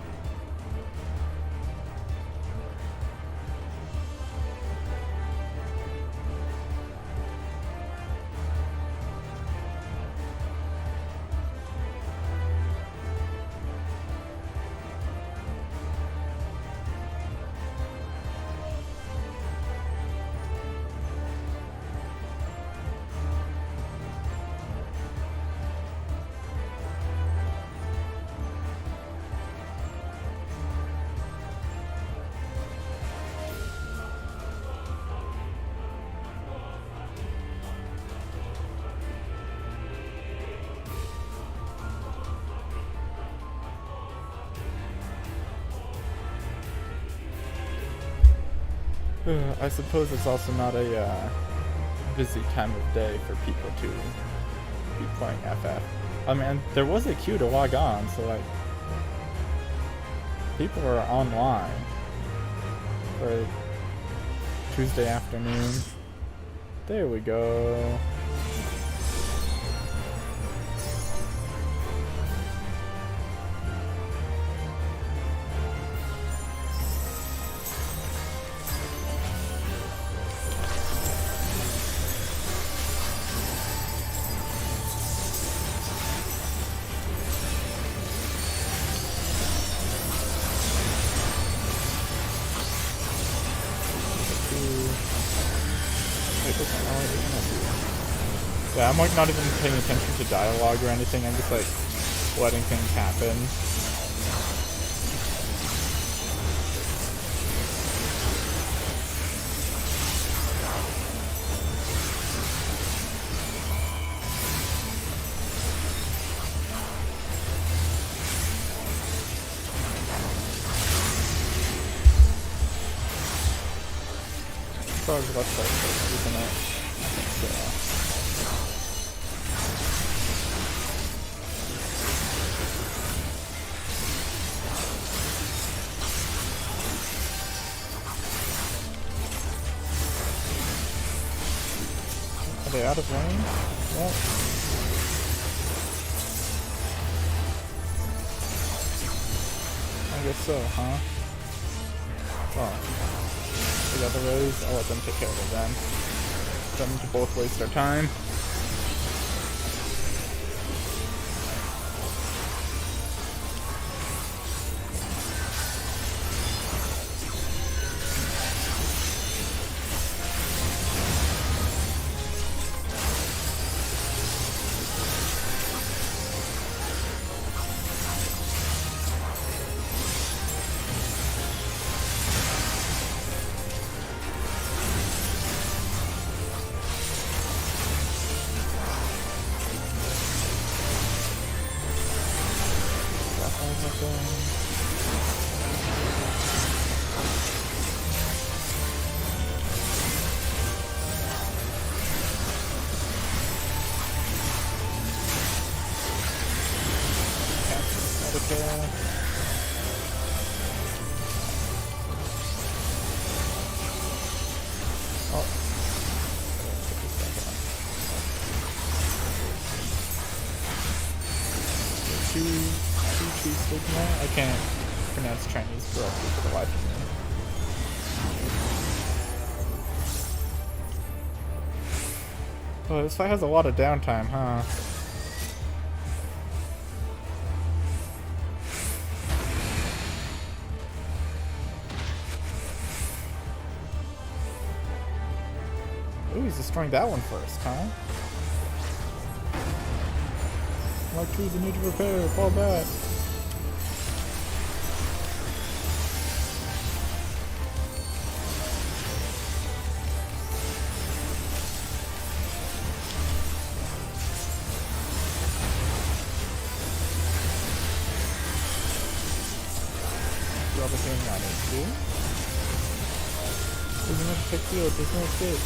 I suppose it's also not a busy time of day for people to be playing FF. I mean, there was a queue to log on, so like, people are online for Tuesday afternoon. There we go. Yeah, I'm like not even paying attention to dialogue or anything, I'm just like letting things happen. Probably left side first, isn't it? I think so. Are they out of range? What? I guess so, huh? Oh. The other rows, I'll let them take care of it then. Them to both waste our time. Sigma? I can't pronounce Chinese correctly for the life of me. Oh, this fight has a lot of downtime, huh? Ooh, he's destroying that one first, huh? Mark trees in need of repair, fall back. Drop a thing on it, too. There's no protect field, there's no escape.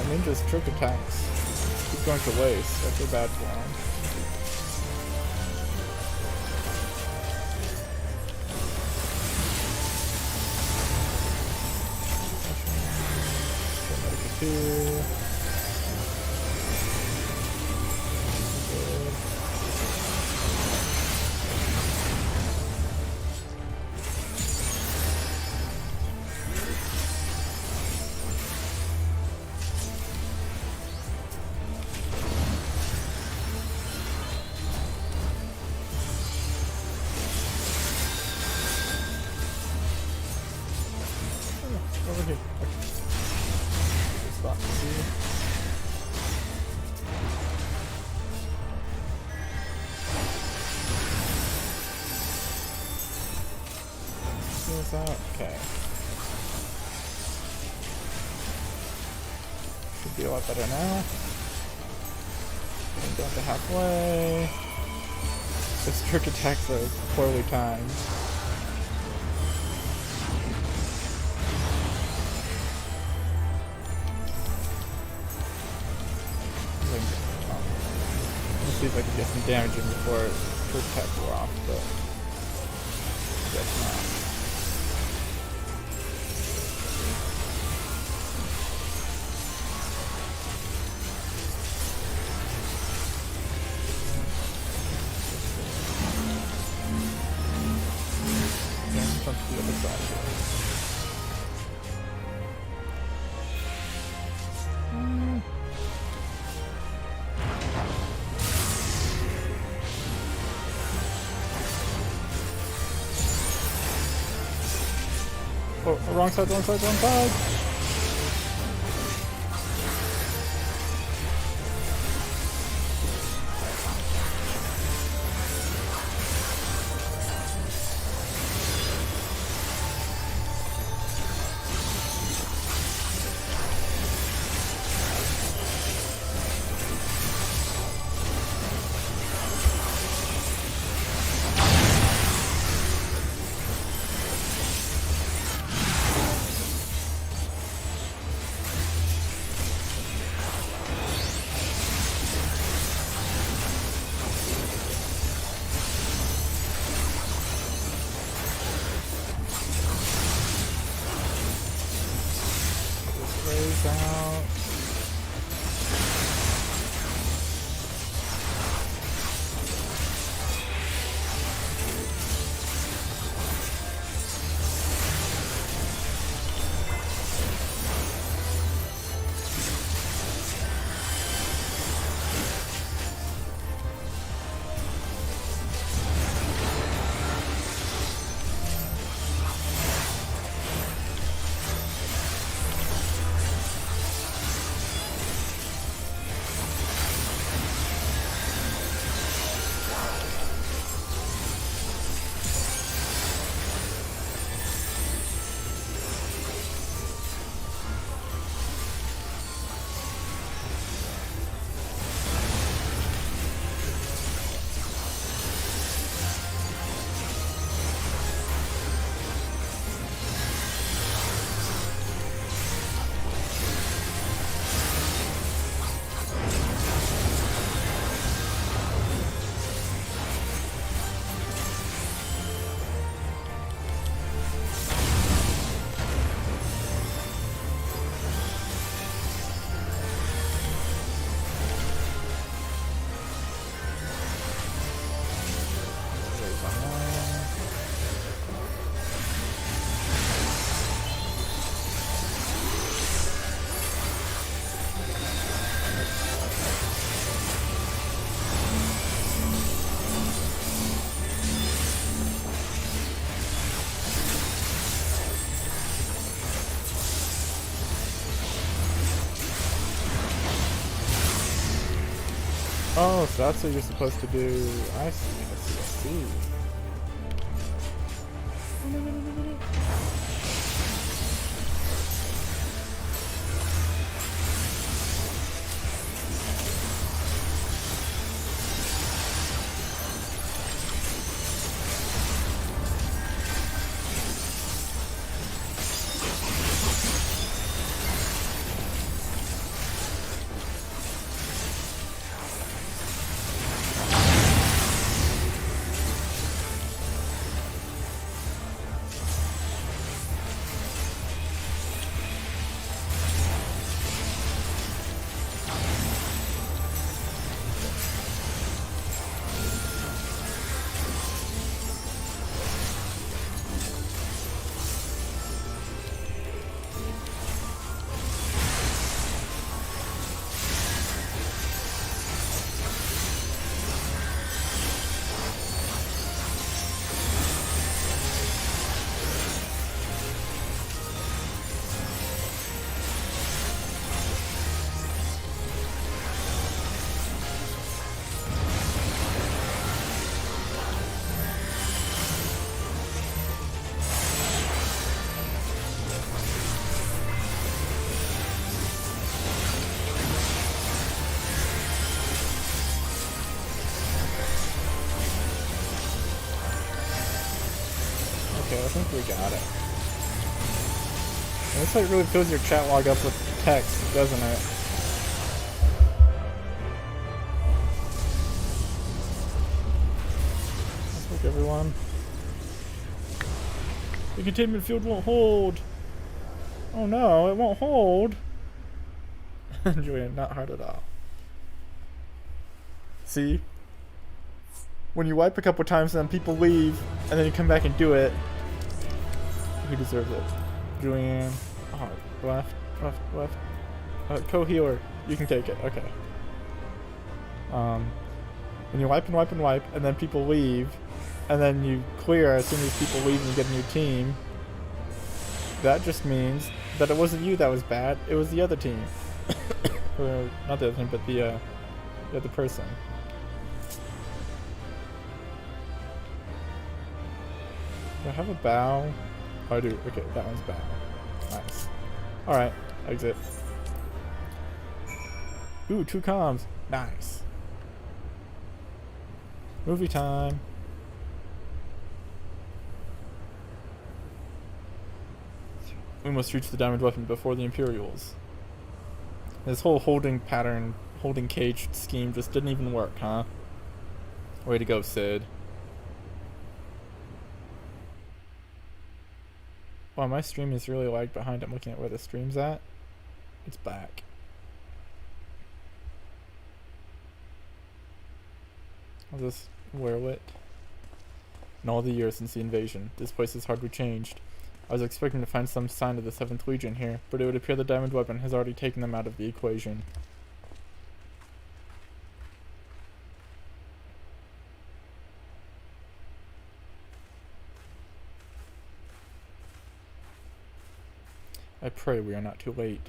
Ninja's trick attacks keep going to waste. That's a bad plan. Over here. Okay. Good spot to see. See what's out? Okay. Should be a lot better now. Getting down to halfway. This trick attacks are poorly timed. See if I can get some damage in before her attack wore off, but I guess not. Okay, jump to the other side here. Oh, wrong side, wrong side, wrong side! Oh, so that's what you're supposed to do. I see, I see, I see. Okay, I think we got it. This like really fills your chat log up with text, doesn't it? Let's look, everyone. The containment field won't hold. Oh no, it won't hold. Julian, not hard at all. See? When you wipe a couple times and then people leave, and then you come back and do it, who deserves it? Julian. Oh, left. Co-healer. You can take it. Okay. When you wipe and wipe and wipe, and then people leave, and then you clear as soon as people leave and you get a new team, that just means that it wasn't you that was bad, it was the other team. Or, not the other team, but the other person. Do I have a bow? Oh, I do. Okay, that one's bow. Nice. Alright, exit. Ooh, 2 comms. Nice. Movie time. We must reach the diamond weapon before the Imperials. This whole holding pattern, holding cage scheme just didn't even work, huh? Way to go, Sid. Wow, my stream is really lagged behind. I'm looking at where the stream's at. It's back. Is this Werlyt? In all the years since the invasion, this place has hardly changed. I was expecting to find some sign of the 7th Legion here, but it would appear the diamond weapon has already taken them out of the equation. I pray we are not too late.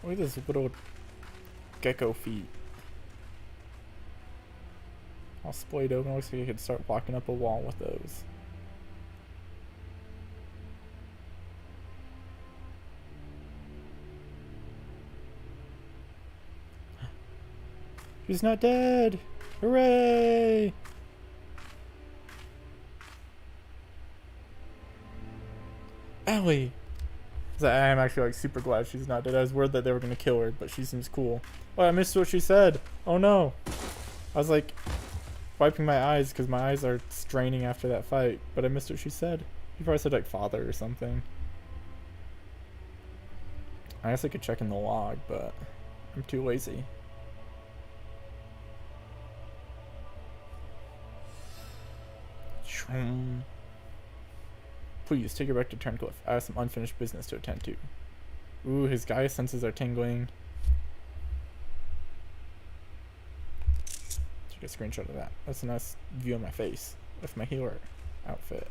Look at this little gecko feet. All splayed open. Looks like you could start walking up a wall with those. She's not dead! Hooray! Ellie! I'm actually like super glad she's not dead. I was worried that they were gonna kill her, but she seems cool. Oh, I missed what she said! Oh no! I was like wiping my eyes because my eyes are straining after that fight, but I missed what she said. She probably said like father or something. I guess I could check in the log, but I'm too lazy. Please take her back to Turncliffe. I have some unfinished business to attend to. Ooh, his Gaia senses are tingling. Take a screenshot of that. That's a nice view of my face with my healer outfit.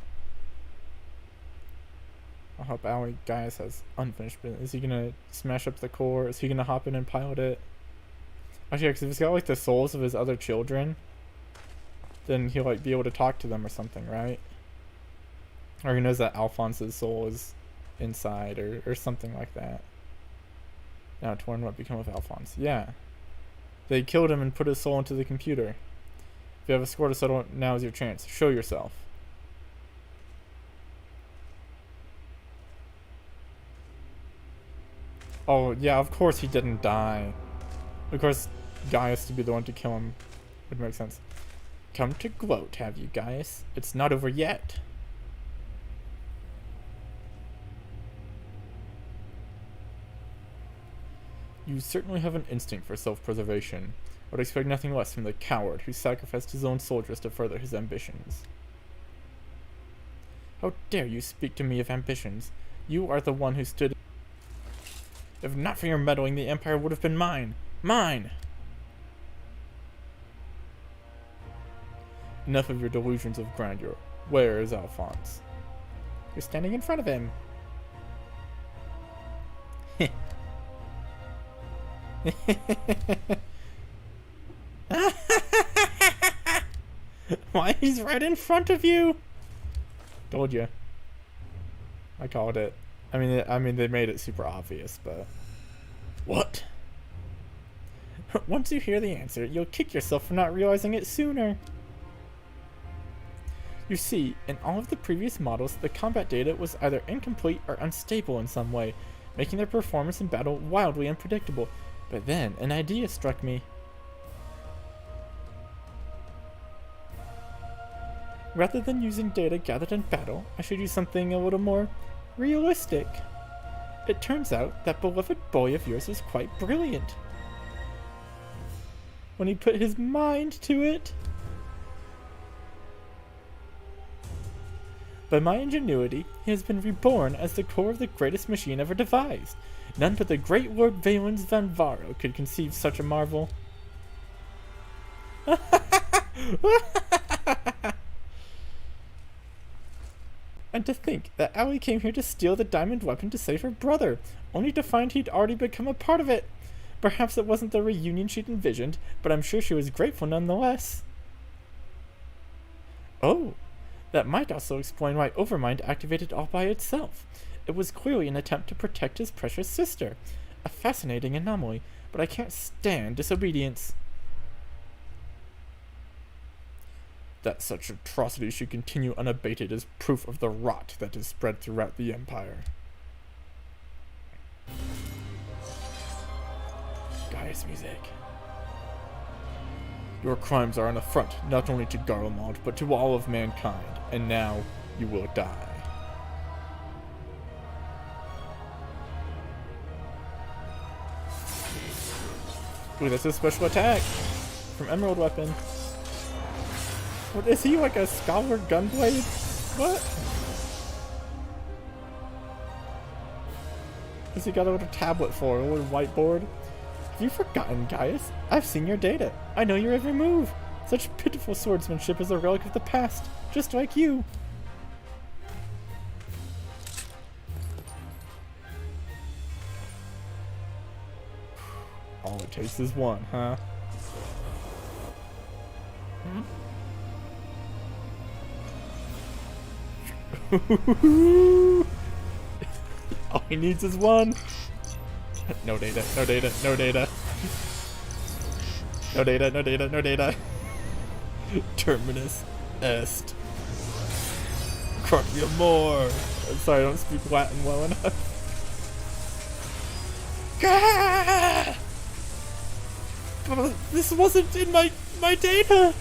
I'll help Allie. Gaius has unfinished business. Is he gonna smash up the core? Is he gonna hop in and pilot it? Actually, because if he's got like the souls of his other children, then he'll like be able to talk to them or something, right? Or he knows that Alphonse's soul is inside or something like that. Now, Torn, what become of Alphonse? Yeah. They killed him and put his soul into the computer. If you have a score to settle, now is your chance. Show yourself. Oh, yeah, of course he didn't die. Of course, Gaius to be the one to kill him would make sense. Come to gloat, have you, Gaius? It's not over yet. You certainly have an instinct for self-preservation. I would expect nothing less from the coward who sacrificed his own soldiers to further his ambitions. How dare you speak to me of ambitions? You are the one who stood... If not for your meddling, the Empire would have been mine. Mine! Enough of your delusions of grandeur. Where is Alphonse? You're standing in front of him. Why, he's right in front of you! Told you. I called it. I mean, they made it super obvious, but... What? Once you hear the answer, you'll kick yourself for not realizing it sooner. You see, in all of the previous models, the combat data was either incomplete or unstable in some way, making their performance in battle wildly unpredictable. But then, an idea struck me. Rather than using data gathered in battle, I should use something a little more realistic. It turns out that beloved boy of yours was quite brilliant. When he put his mind to it. By my ingenuity, he has been reborn as the core of the greatest machine ever devised. None but the great Lord Valens van Varo could conceive such a marvel. And to think that Allie came here to steal the diamond weapon to save her brother, only to find he'd already become a part of it. Perhaps it wasn't the reunion she'd envisioned, but I'm sure she was grateful nonetheless. Oh, that might also explain why Overmind activated all by itself. It was clearly an attempt to protect his precious sister. A fascinating anomaly, but I can't stand disobedience. That such atrocities should continue unabated is proof of the rot that is spread throughout the Empire. Gaius music. Your crimes are an affront not only to Garlemald, but to all of mankind, and now you will die. Ooh, that's a special attack from Emerald Weapon. What is he, like a scholar gunblade? What? What's he got a little tablet for? A little whiteboard? Have you forgotten, Gaius? I've seen your data. I know your every move. Such pitiful swordsmanship is a relic of the past, just like you. All it takes is one, huh? All he needs is one. No data, no data, no data. No data, no data, no data. Terminus est. Crocea more. I'm sorry, I don't speak Latin well enough. Gah! But this wasn't in my data.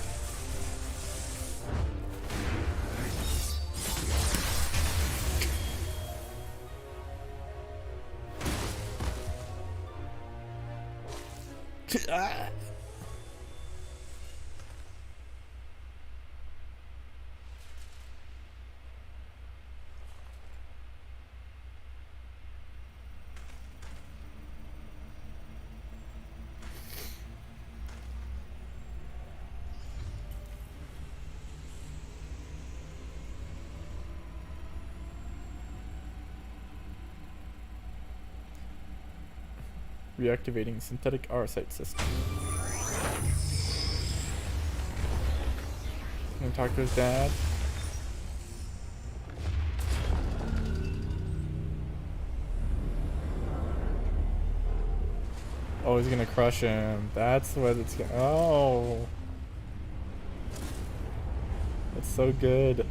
reactivating synthetic RSite system. Gonna talk to his dad. Oh, he's gonna crush him. That's what it's gonna. Oh. That's so good.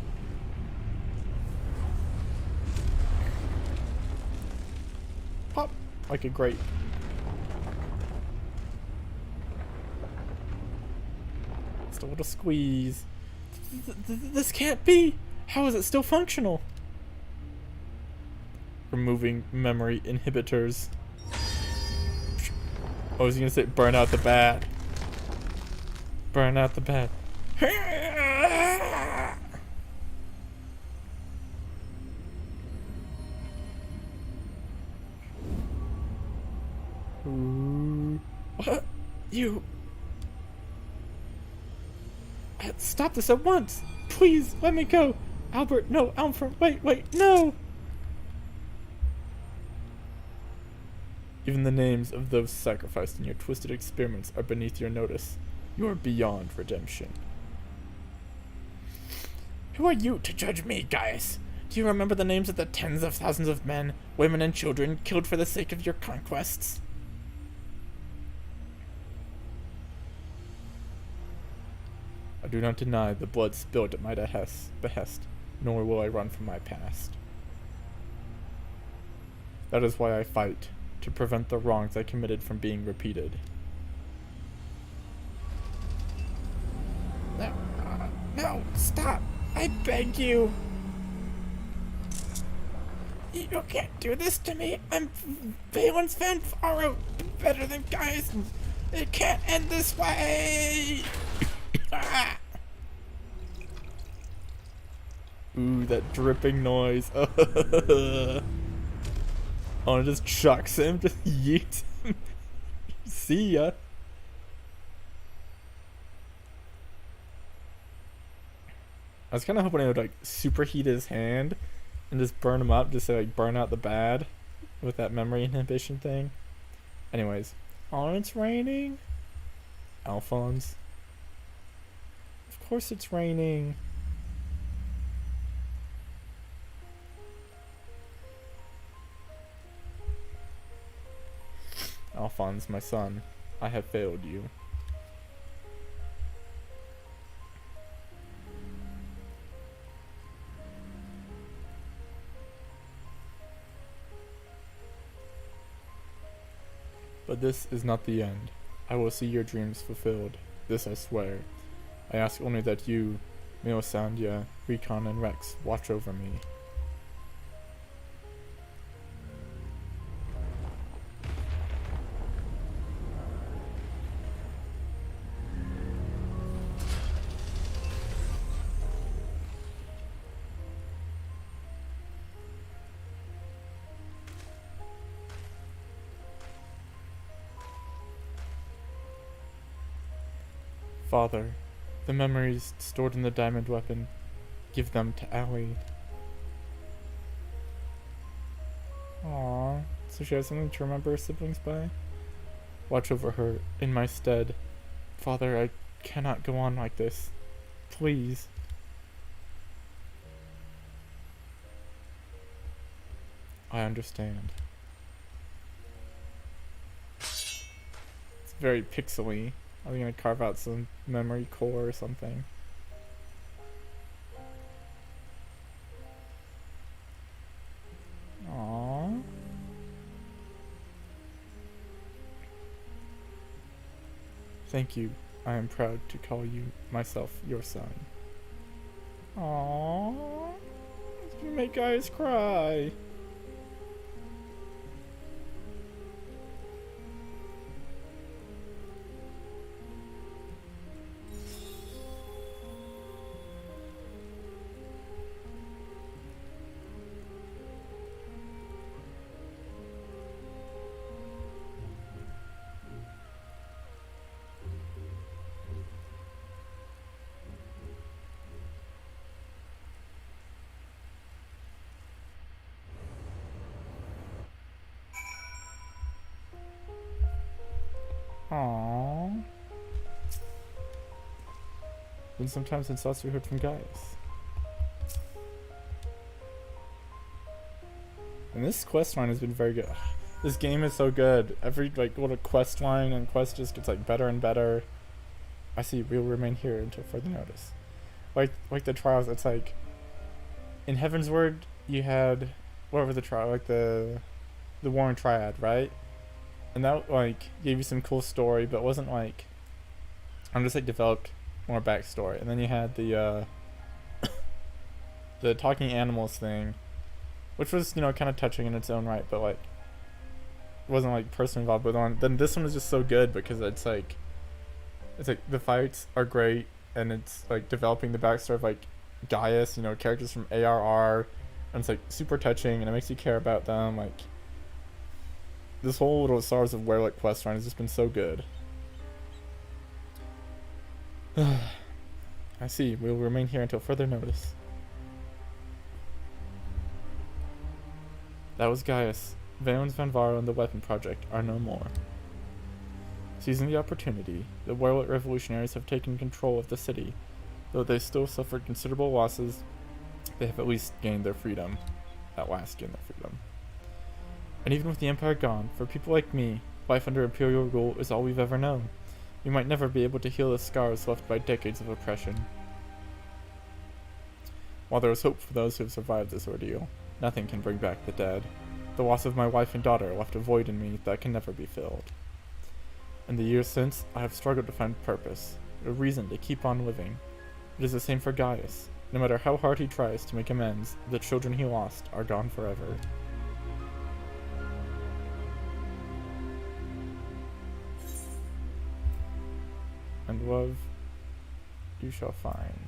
Pop! Like a grape. Just a little squeeze. This can't be! How is it still functional? Removing memory inhibitors. Oh, I was gonna say burn out the bat. Burn out the bat. Ooh. What? You... Stop this at once! Please, let me go! Albert, no, Alfred, wait, no! Even the names of those sacrificed in your twisted experiments are beneath your notice. You are beyond redemption. Who are you to judge me, Gaius? Do you remember the names of the tens of thousands of men, women, and children killed for the sake of your conquests? I do not deny the blood spilled at my behest, nor will I run from my past. That is why I fight, to prevent the wrongs I committed from being repeated. No, stop! I beg you! You can't do this to me! I'm Valens Van Faro, better than Gaius! It can't end this way! Ah. Ooh, that dripping noise. Oh, it just chucks him, just yeets him. See ya. I was kind of hoping it would like superheat his hand and just burn him up, just to like burn out the bad with that memory inhibition thing. Anyways, oh, it's raining. Alphonse. Of course it's raining. Alphonse, my son, I have failed you. But this is not the end. I will see your dreams fulfilled. This I swear. I ask only that you, Melisandre, Recon, and Rex watch over me. Father, the memories stored in the diamond weapon, give them to Allie. Aww, so she has something to remember her siblings by? Watch over her in my stead. Father, I cannot go on like this. Please. I understand. It's very pixely. Are we gonna carve out some memory core or something? Aww. Thank you. I am proud to call you myself your son. Aww. It's gonna make guys cry. Aww. Then sometimes since last we heard from Gaius. And this quest line has been very good. This game is so good. Every like little quest line and quest just gets like better and better. I see. We'll remain here until further notice. Like the trials, it's like in Heaven's Word you had what were the trial like the Warring Triad, right? And that like gave you some cool story, but wasn't like I'm just like developed more backstory. And then you had the the talking animals thing, which was kind of touching in its own right, but like wasn't like personally involved with one. Then this one is just so good because it's like the fights are great and it's like developing the backstory of like Gaius, characters from ARR, and it's like super touching and it makes you care about them. Like this whole little Sorrows of Werlyt quest line has just been so good. I see. We will remain here until further notice. That was Gaius. Valens van Varo and the Weapon Project are no more. Seizing the opportunity, the Werlyt revolutionaries have taken control of the city. Though they still suffered considerable losses, they have at least gained their freedom. At last gained their freedom. And even with the Empire gone, for people like me, life under Imperial rule is all we've ever known. We might never be able to heal the scars left by decades of oppression. While there is hope for those who have survived this ordeal, nothing can bring back the dead. The loss of my wife and daughter left a void in me that can never be filled. In the years since, I have struggled to find purpose, a reason to keep on living. It is the same for Gaius. No matter how hard he tries to make amends, the children he lost are gone forever. And love you shall find.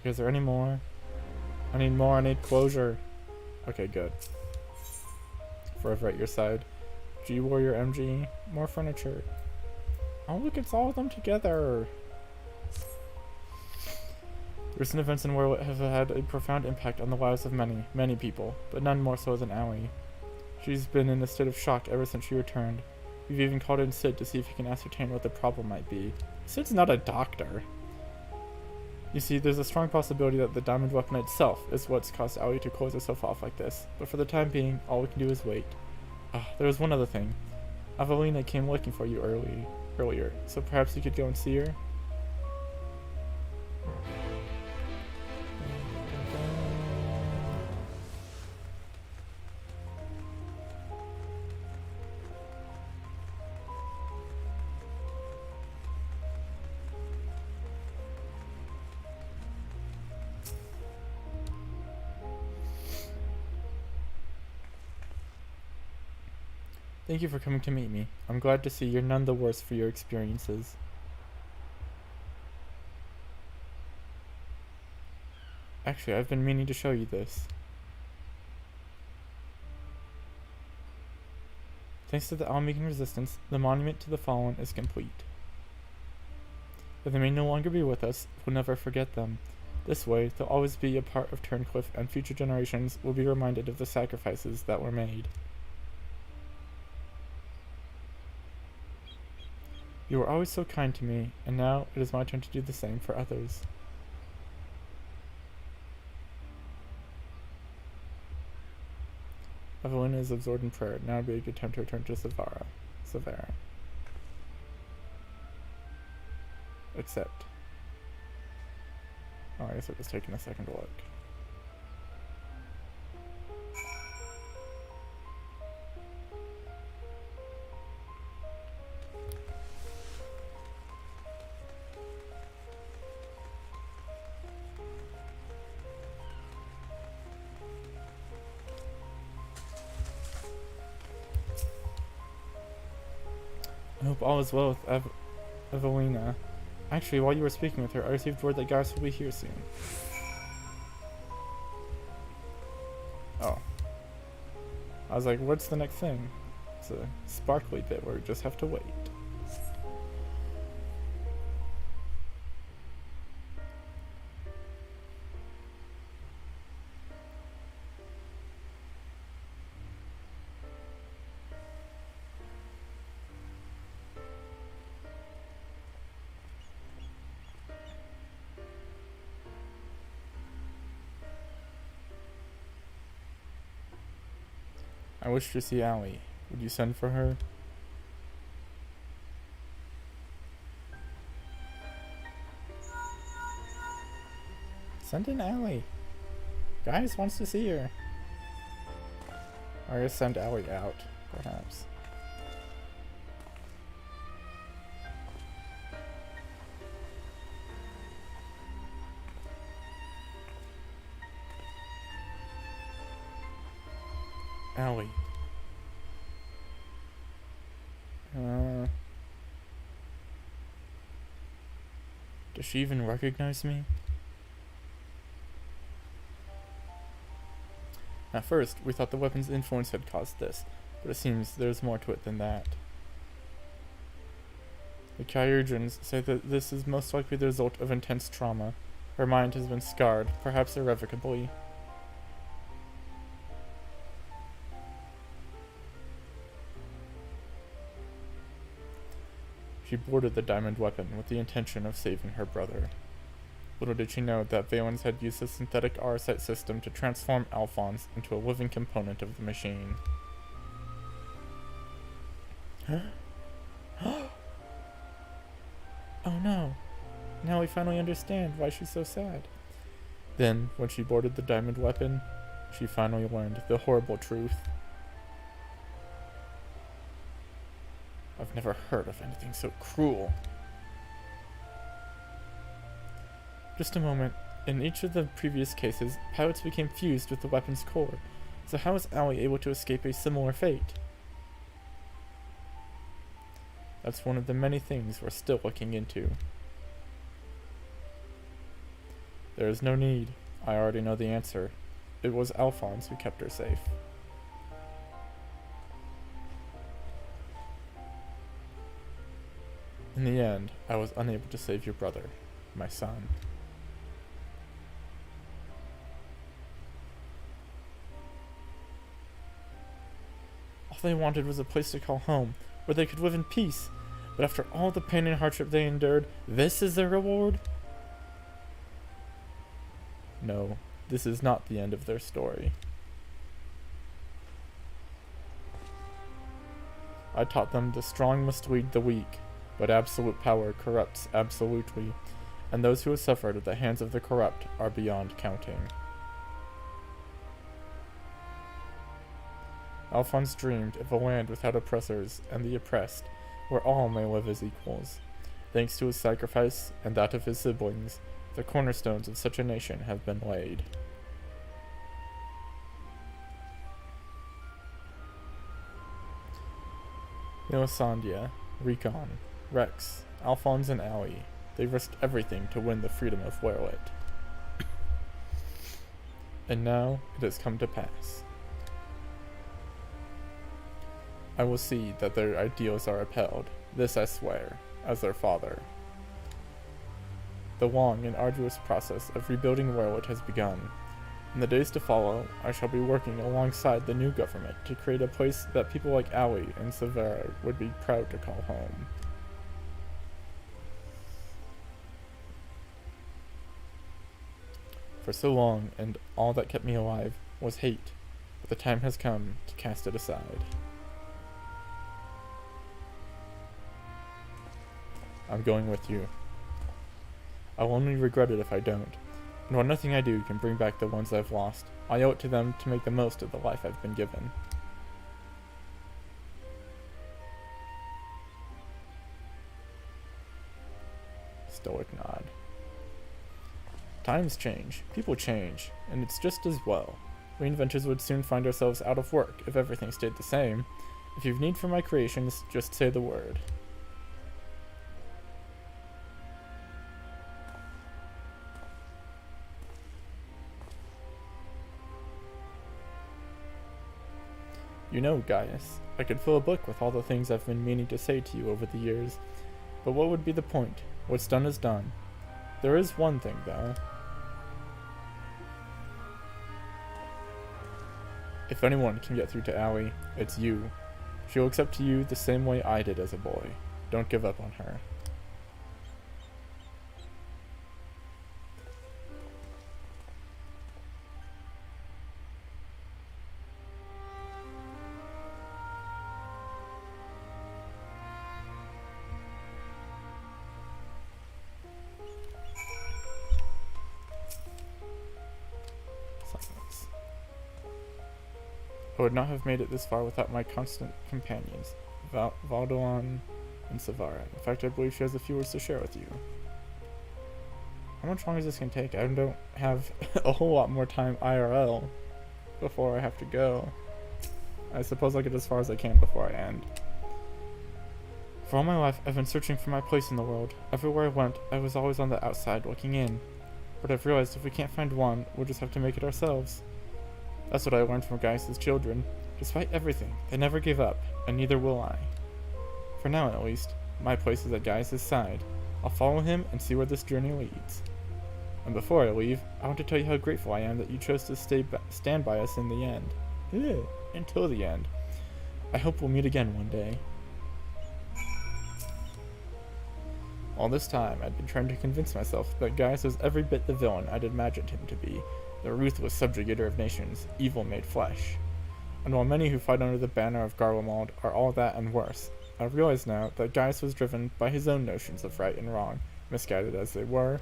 Is there any more? I need more, I need closure. Okay, good. Forever at your side. G Warrior MG, more furniture. Oh look, it's all of them together. Recent events in Werlyt have had a profound impact on the lives of many, many people, but none more so than Allie. She's been in a state of shock ever since she returned. We've even called in Sid to see if he can ascertain what the problem might be. Sid's not a doctor. You see, there's a strong possibility that the diamond weapon itself is what's caused Allie to close herself off like this, but for the time being, all we can do is wait. There was one other thing. Evelina came looking for you earlier, so perhaps you could go and see her? Thank you for coming to meet me. I'm glad to see you're none the worse for your experiences. Actually, I've been meaning to show you this. Thanks to the Almegan resistance, the monument to the fallen is complete. Though they may no longer be with us, we'll never forget them. This way, they'll always be a part of Turncliffe, and future generations will be reminded of the sacrifices that were made. You were always so kind to me, and now it is my turn to do the same for others. Evelina is absorbed in prayer. Now would be a good time to return to Savara. Except. Oh, I guess it was taking a second to look. I hope all is well with Evelina. Actually, while you were speaking with her, I received word that Gaius will be here soon. Oh. I was like, what's the next thing? It's a sparkly bit where we just have to wait. I wish to see Allie. Would you send for her? Send in Allie. Gaius wants to see her. Or just send Allie out, perhaps. Allie. Does she even recognize me? At first, we thought the weapon's influence had caused this, but it seems there's more to it than that. The Kyurgians say that this is most likely the result of intense trauma. Her mind has been scarred, perhaps irrevocably. She boarded the diamond weapon with the intention of saving her brother. Little did she know that Valens had used the synthetic RSite system to transform Alphonse into a living component of the machine. Oh no! Now we finally understand why she's so sad. Then, when she boarded the diamond weapon, she finally learned the horrible truth. I've never heard of anything so cruel. Just a moment. In each of the previous cases, pilots became fused with the weapon's core. So how was Allie able to escape a similar fate? That's one of the many things we're still looking into. There is no need. I already know the answer. It was Alphonse who kept her safe. In the end, I was unable to save your brother, my son. All they wanted was a place to call home, where they could live in peace. But after all the pain and hardship they endured, this is their reward? No, this is not the end of their story. I taught them the strong must lead the weak, but absolute power corrupts absolutely, and those who have suffered at the hands of the corrupt are beyond counting. Alphonse dreamed of a land without oppressors and the oppressed, where all may live as equals. Thanks to his sacrifice and that of his siblings, the cornerstones of such a nation have been laid. Melisandre, Recon, Rex, Alphonse, and Allie, they risked everything to win the freedom of Werlyt. And now it has come to pass. I will see that their ideals are upheld, this I swear, as their father. The long and arduous process of rebuilding Werlyt has begun. In the days to follow, I shall be working alongside the new government to create a place that people like Allie and Severa would be proud to call home. For so long, and all that kept me alive, was hate, but the time has come to cast it aside. I'm going with you. I'll only regret it if I don't. And while nothing I do can bring back the ones I've lost, I owe it to them to make the most of the life I've been given. Stoic nod. Times change, people change, and it's just as well. We inventors would soon find ourselves out of work if everything stayed the same. If you've need for my creations, just say the word. You know, Gaius, I could fill a book with all the things I've been meaning to say to you over the years, but what would be the point? What's done is done. There is one thing, though. If anyone can get through to Allie, it's you. She looks up to you the same way I did as a boy. Don't give up on her. would not have made it this far without my constant companions, Valdolon and Savara. In fact, I believe she has a few words to share with you. How much longer is this going to take? I don't have a whole lot more time IRL before I have to go. I suppose I'll get as far as I can before I end. For all my life, I've been searching for my place in the world. Everywhere I went, I was always on the outside, looking in. But I've realized if we can't find one, we'll just have to make it ourselves. That's what I learned from Gaius' children. Despite everything, they never gave up, and neither will I. For now, at least, my place is at Gaius' side. I'll follow him and see where this journey leads. And before I leave, I want to tell you how grateful I am that you chose to stand by us in the end. Until the end. I hope we'll meet again one day. All this time, I'd been trying to convince myself that Gaius was every bit the villain I'd imagined him to be, the ruthless subjugator of nations, evil made flesh. And while many who fight under the banner of Garlemald are all that and worse, I realize now that Gaius was driven by his own notions of right and wrong, misguided as they were.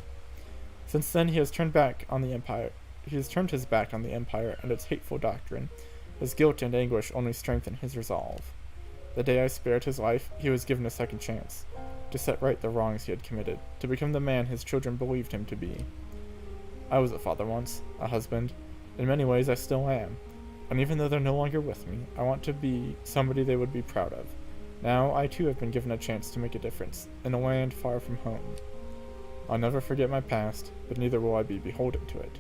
Since then, he has turned back on the Empire. He has turned his back on the Empire and its hateful doctrine. His guilt and anguish only strengthen his resolve. The day I spared his life, he was given a second chance, to set right the wrongs he had committed, to become the man his children believed him to be. I was a father once, a husband. In many ways, I still am. And even though they're no longer with me, I want to be somebody they would be proud of. Now, I too have been given a chance to make a difference, in a land far from home. I'll never forget my past, but neither will I be beholden to it.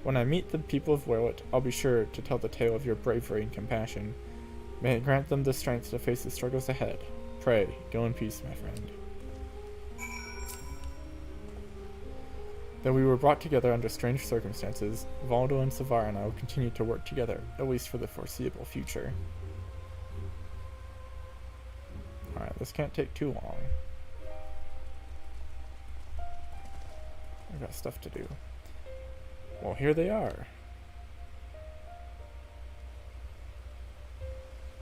When I meet the people of Werlyt, I'll be sure to tell the tale of your bravery and compassion. May it grant them the strength to face the struggles ahead. Pray, go in peace, my friend. Though we were brought together under strange circumstances, Valdo and Savara and I will continue to work together, at least for the foreseeable future. Alright, this can't take too long. I've got stuff to do. Well, here they are.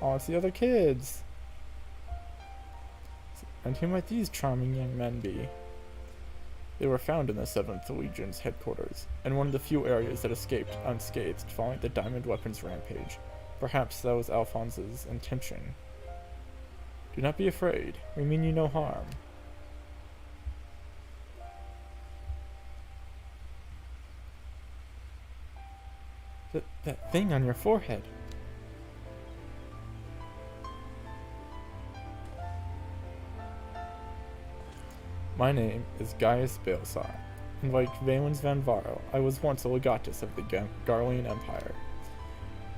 Oh, it's the other kids! And who might these charming young men be? They were found in the 7th Legion's headquarters, in one of the few areas that escaped unscathed following the Diamond Weapons rampage. Perhaps that was Alphonse's intention. Do not be afraid. We mean you no harm. That thing on your forehead. My name is Gaius Baelsar, and like Valens van Varo, I was once a legatus of the Garlean Empire.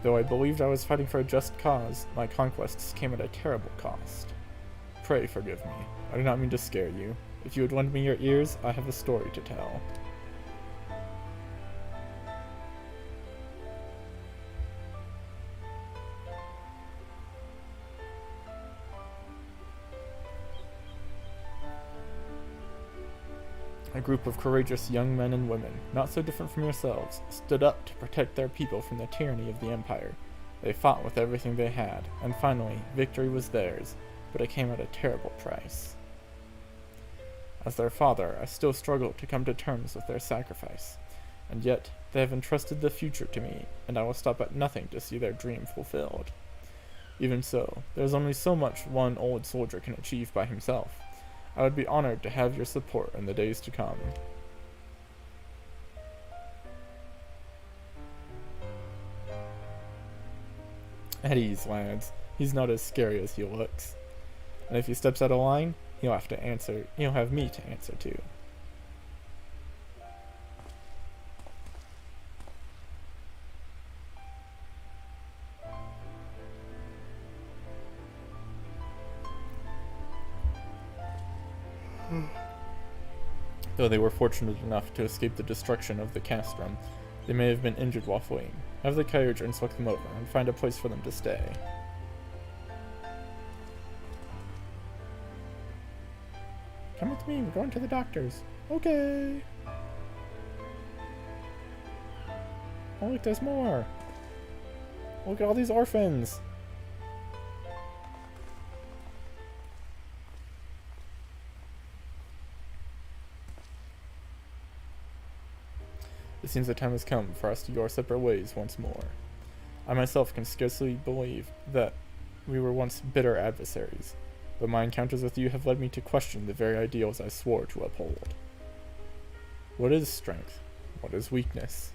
Though I believed I was fighting for a just cause, my conquests came at a terrible cost. Pray forgive me. I do not mean to scare you. If you would lend me your ears, I have a story to tell. A group of courageous young men and women, not so different from yourselves, stood up to protect their people from the tyranny of the Empire. They fought with everything they had, and finally, victory was theirs, but it came at a terrible price. As their father, I still struggle to come to terms with their sacrifice, and yet they have entrusted the future to me, and I will stop at nothing to see their dream fulfilled. Even so, there is only so much one old soldier can achieve by himself. I would be honored to have your support in the days to come. At ease, lads. He's not as scary as he looks. And if he steps out of line, he'll have me to answer to. Though they were fortunate enough to escape the destruction of the castrum, they may have been injured while fleeing. Have the carriage and select them over, and find a place for them to stay. Come with me, we're going to the doctor's. Okay. Oh look, there's more. Look at all these orphans. It seems the time has come for us to go our separate ways once more. I myself can scarcely believe that we were once bitter adversaries, but my encounters with you have led me to question the very ideals I swore to uphold. What is strength? What is weakness?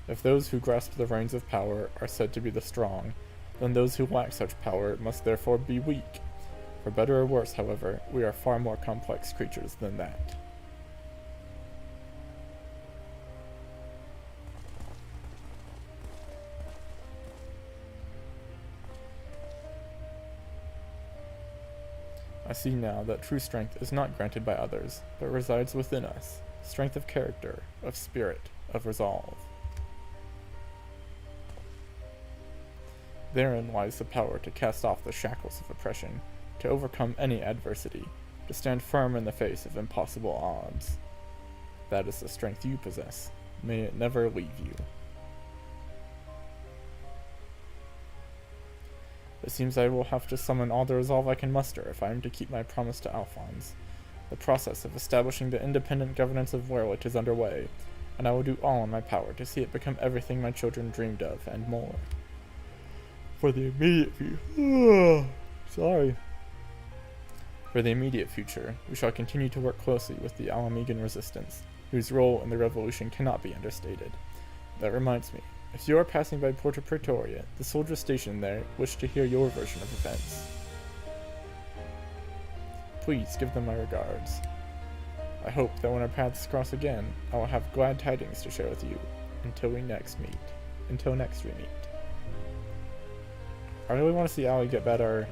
If those who grasp the reins of power are said to be the strong, then those who lack such power must therefore be weak. For better or worse, however, we are far more complex creatures than that. I see now that true strength is not granted by others, but resides within us. Strength of character, of spirit, of resolve. Therein lies the power to cast off the shackles of oppression, to overcome any adversity, to stand firm in the face of impossible odds. That is the strength you possess. May it never leave you. It seems I will have to summon all the resolve I can muster if I am to keep my promise to Alphonse. The process of establishing the independent governance of Werlyt is underway, and I will do all in my power to see it become everything my children dreamed of, and more. For the immediate future, we shall continue to work closely with the Alamegan resistance, whose role in the revolution cannot be understated. That reminds me, if you are passing by Porta Praetoria, the soldiers stationed there wish to hear your version of events. Please give them my regards. I hope that when our paths cross again, I will have glad tidings to share with you until next we meet. I really want to see Allie get better.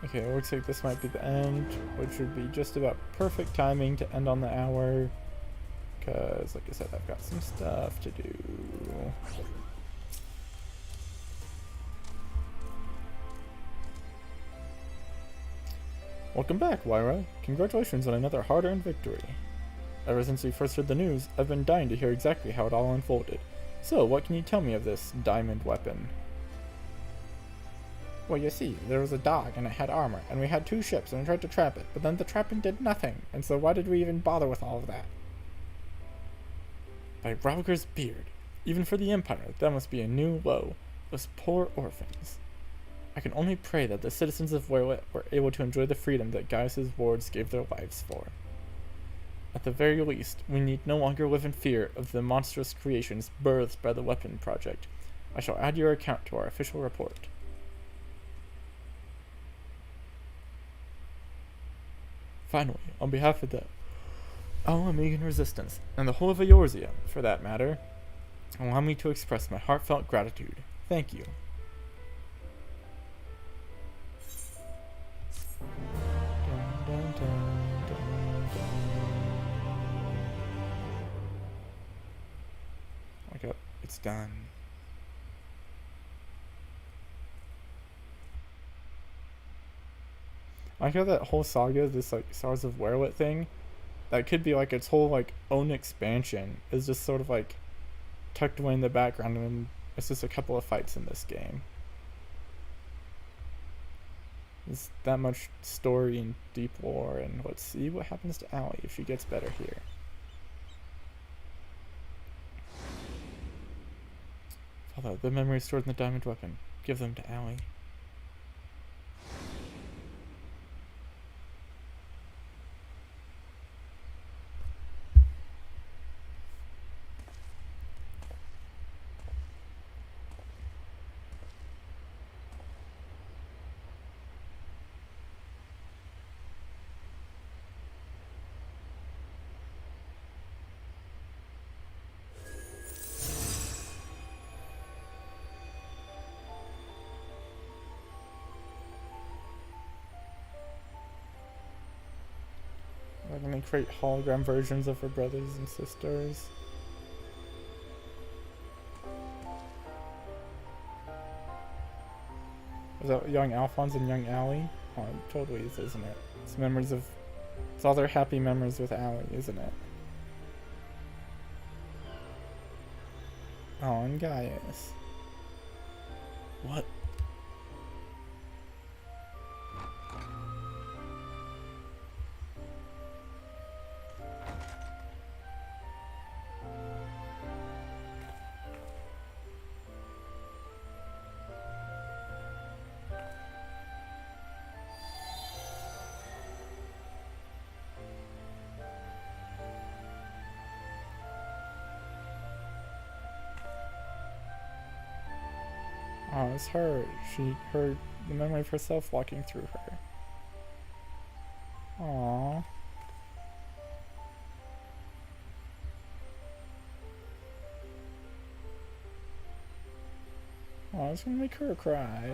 Okay, it looks like this might be the end, which would be just about perfect timing to end on the hour. Because, like I said, I've got some stuff to do. Welcome back, Wyra. Congratulations on another hard-earned victory. Ever since we first heard the news, I've been dying to hear exactly how it all unfolded. So, what can you tell me of this diamond weapon? Well, you see, there was a dog and it had armor, and we had 2 ships and we tried to trap it, but then the trapping did nothing, and so why did we even bother with all of that? By Rauger's beard, even for the Empire, that must be a new low. Those poor orphans. I can only pray that the citizens of Werlyt were able to enjoy the freedom that Gaius's wards gave their lives for. At the very least, we need no longer live in fear of the monstrous creations birthed by the weapon project. I shall add your account to our official report. Finally, on behalf of the Alamegan Resistance, and the whole of Eorzea, for that matter, allow me to express my heartfelt gratitude. Thank you. Dun, dun, dun, dun. It's done. I like how that whole saga, this like Sorrows of Werlyt thing, that could be like its whole like own expansion, is just sort of like tucked away in the background, and it's just a couple of fights in this game. There's that much story and deep lore, and let's see what happens to Allie if she gets better here. Follow the memories stored in the diamond weapon. Give them to Allie. We're gonna create hologram versions of her brothers and sisters. Is that young Alphonse and young Allie? Oh, it totally is, isn't it? It's memories of... It's all their happy memories with Allie, isn't it? Oh, and Gaius. What? Oh, it's her. She heard the memory of herself walking through her. Aww. Oh, it's gonna make her cry.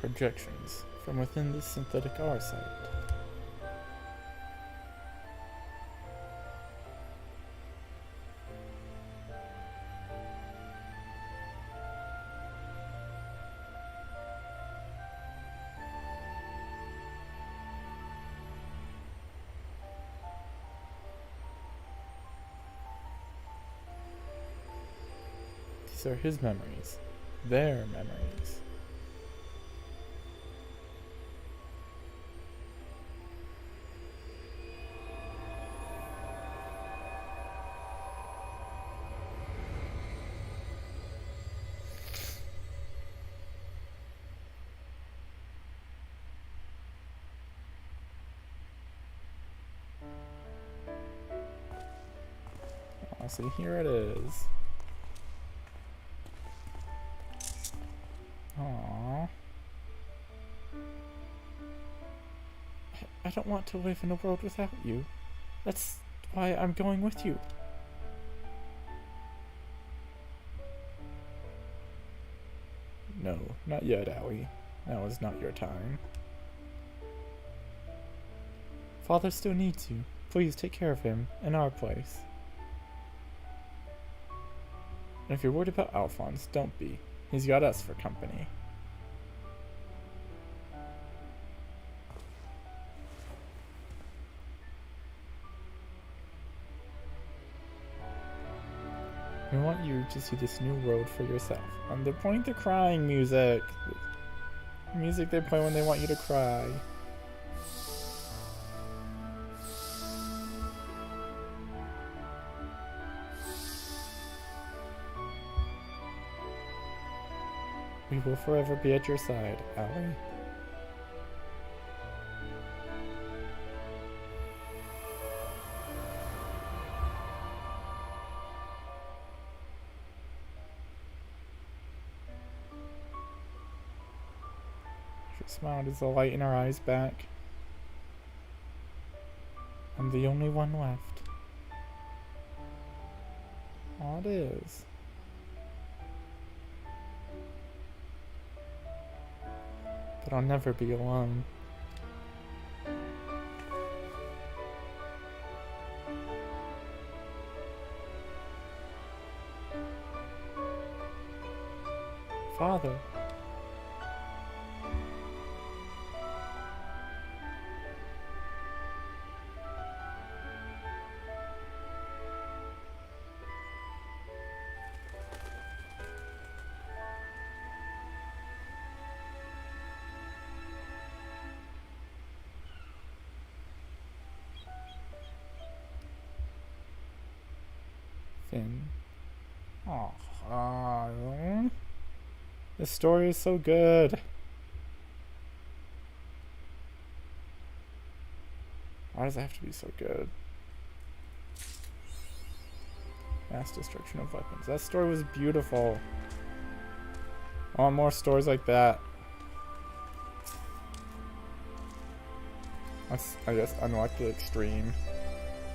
Projections from within the synthetic R site. These are his memories. Their memories. Oh, see, here it is. Aww. I don't want to live in a world without you. That's why I'm going with you. No, not yet, Allie. Now is not your time. Father still needs you. Please take care of him in our place. And if you're worried about Alphonse, don't be. He's got us for company. We want you to see this new world for yourself. And they're playing the crying music. The music they play when they want you to cry. We will forever be at your side, Allie. She smiled as the light in her eyes back. I'm the only one left. Oh, it is. But I'll never be alone. father. Finn. Oh, this story is so good. Why does it have to be so good? Mass destruction of weapons. That story was beautiful. I want more stories like that. That's, I guess, unlocked the extreme.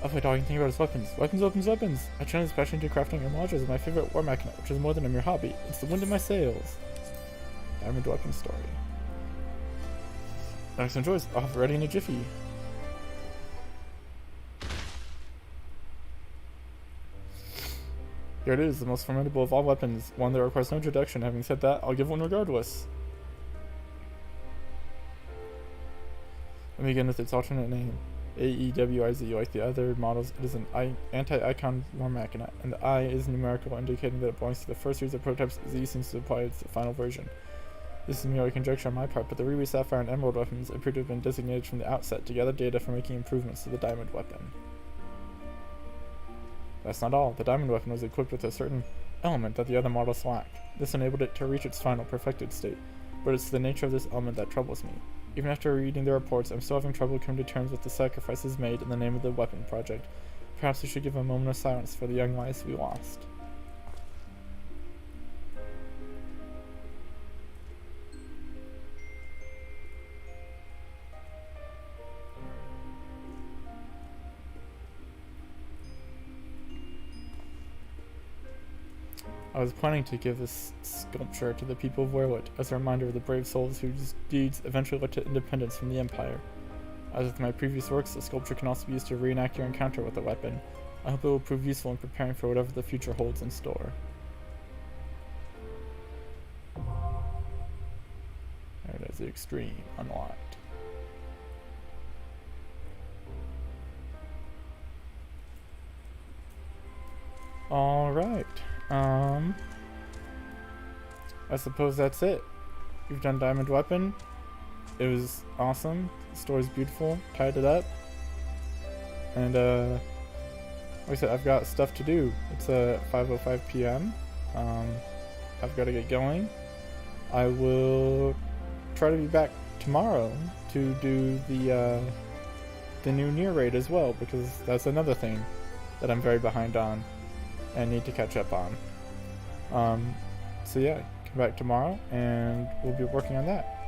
Oh, my dog, think about his weapons. Weapons, weapons, weapons! I channel his passion into crafting and modules is my favorite war mechanic, which is more than a mere hobby. It's the wind in my sails. Diamond weapon story. Thanks, enjoys. I'll have it ready in a jiffy. Here it is, the most formidable of all weapons, one that requires no introduction. Having said that, I'll give one regardless. Let me begin with its alternate name. AEWIZ. Like the other models, it is an anti-icon war machina, and the I is numerical, indicating that it belongs to the first series of prototypes. Z seems to apply to the final version. This is merely conjecture on my part, but the Ruby, Sapphire, and Emerald weapons appear to have been designated from the outset to gather data for making improvements to the Diamond weapon. That's not all. The Diamond weapon was equipped with a certain element that the other models lack. This enabled it to reach its final perfected state, but it's the nature of this element that troubles me. Even after reading the reports, I'm still having trouble coming to terms with the sacrifices made in the name of the weapon project. Perhaps we should give a moment of silence for the young lives we lost. I was planning to give this sculpture to the people of Werlyt as a reminder of the brave souls whose deeds eventually led to independence from the Empire. As with my previous works, the sculpture can also be used to reenact your encounter with the weapon. I hope it will prove useful in preparing for whatever the future holds in store. There it is, the extreme unlocked. Alright. I suppose that's it. We've done Diamond Weapon. It was awesome. The story's beautiful. Tied it up. And, like I said, I've got stuff to do. It's 5:05 p.m. I've got to get going. I will try to be back tomorrow to do the new Nier raid as well, because that's another thing that I'm very behind on and need to catch up on. So yeah, come back tomorrow and we'll be working on that.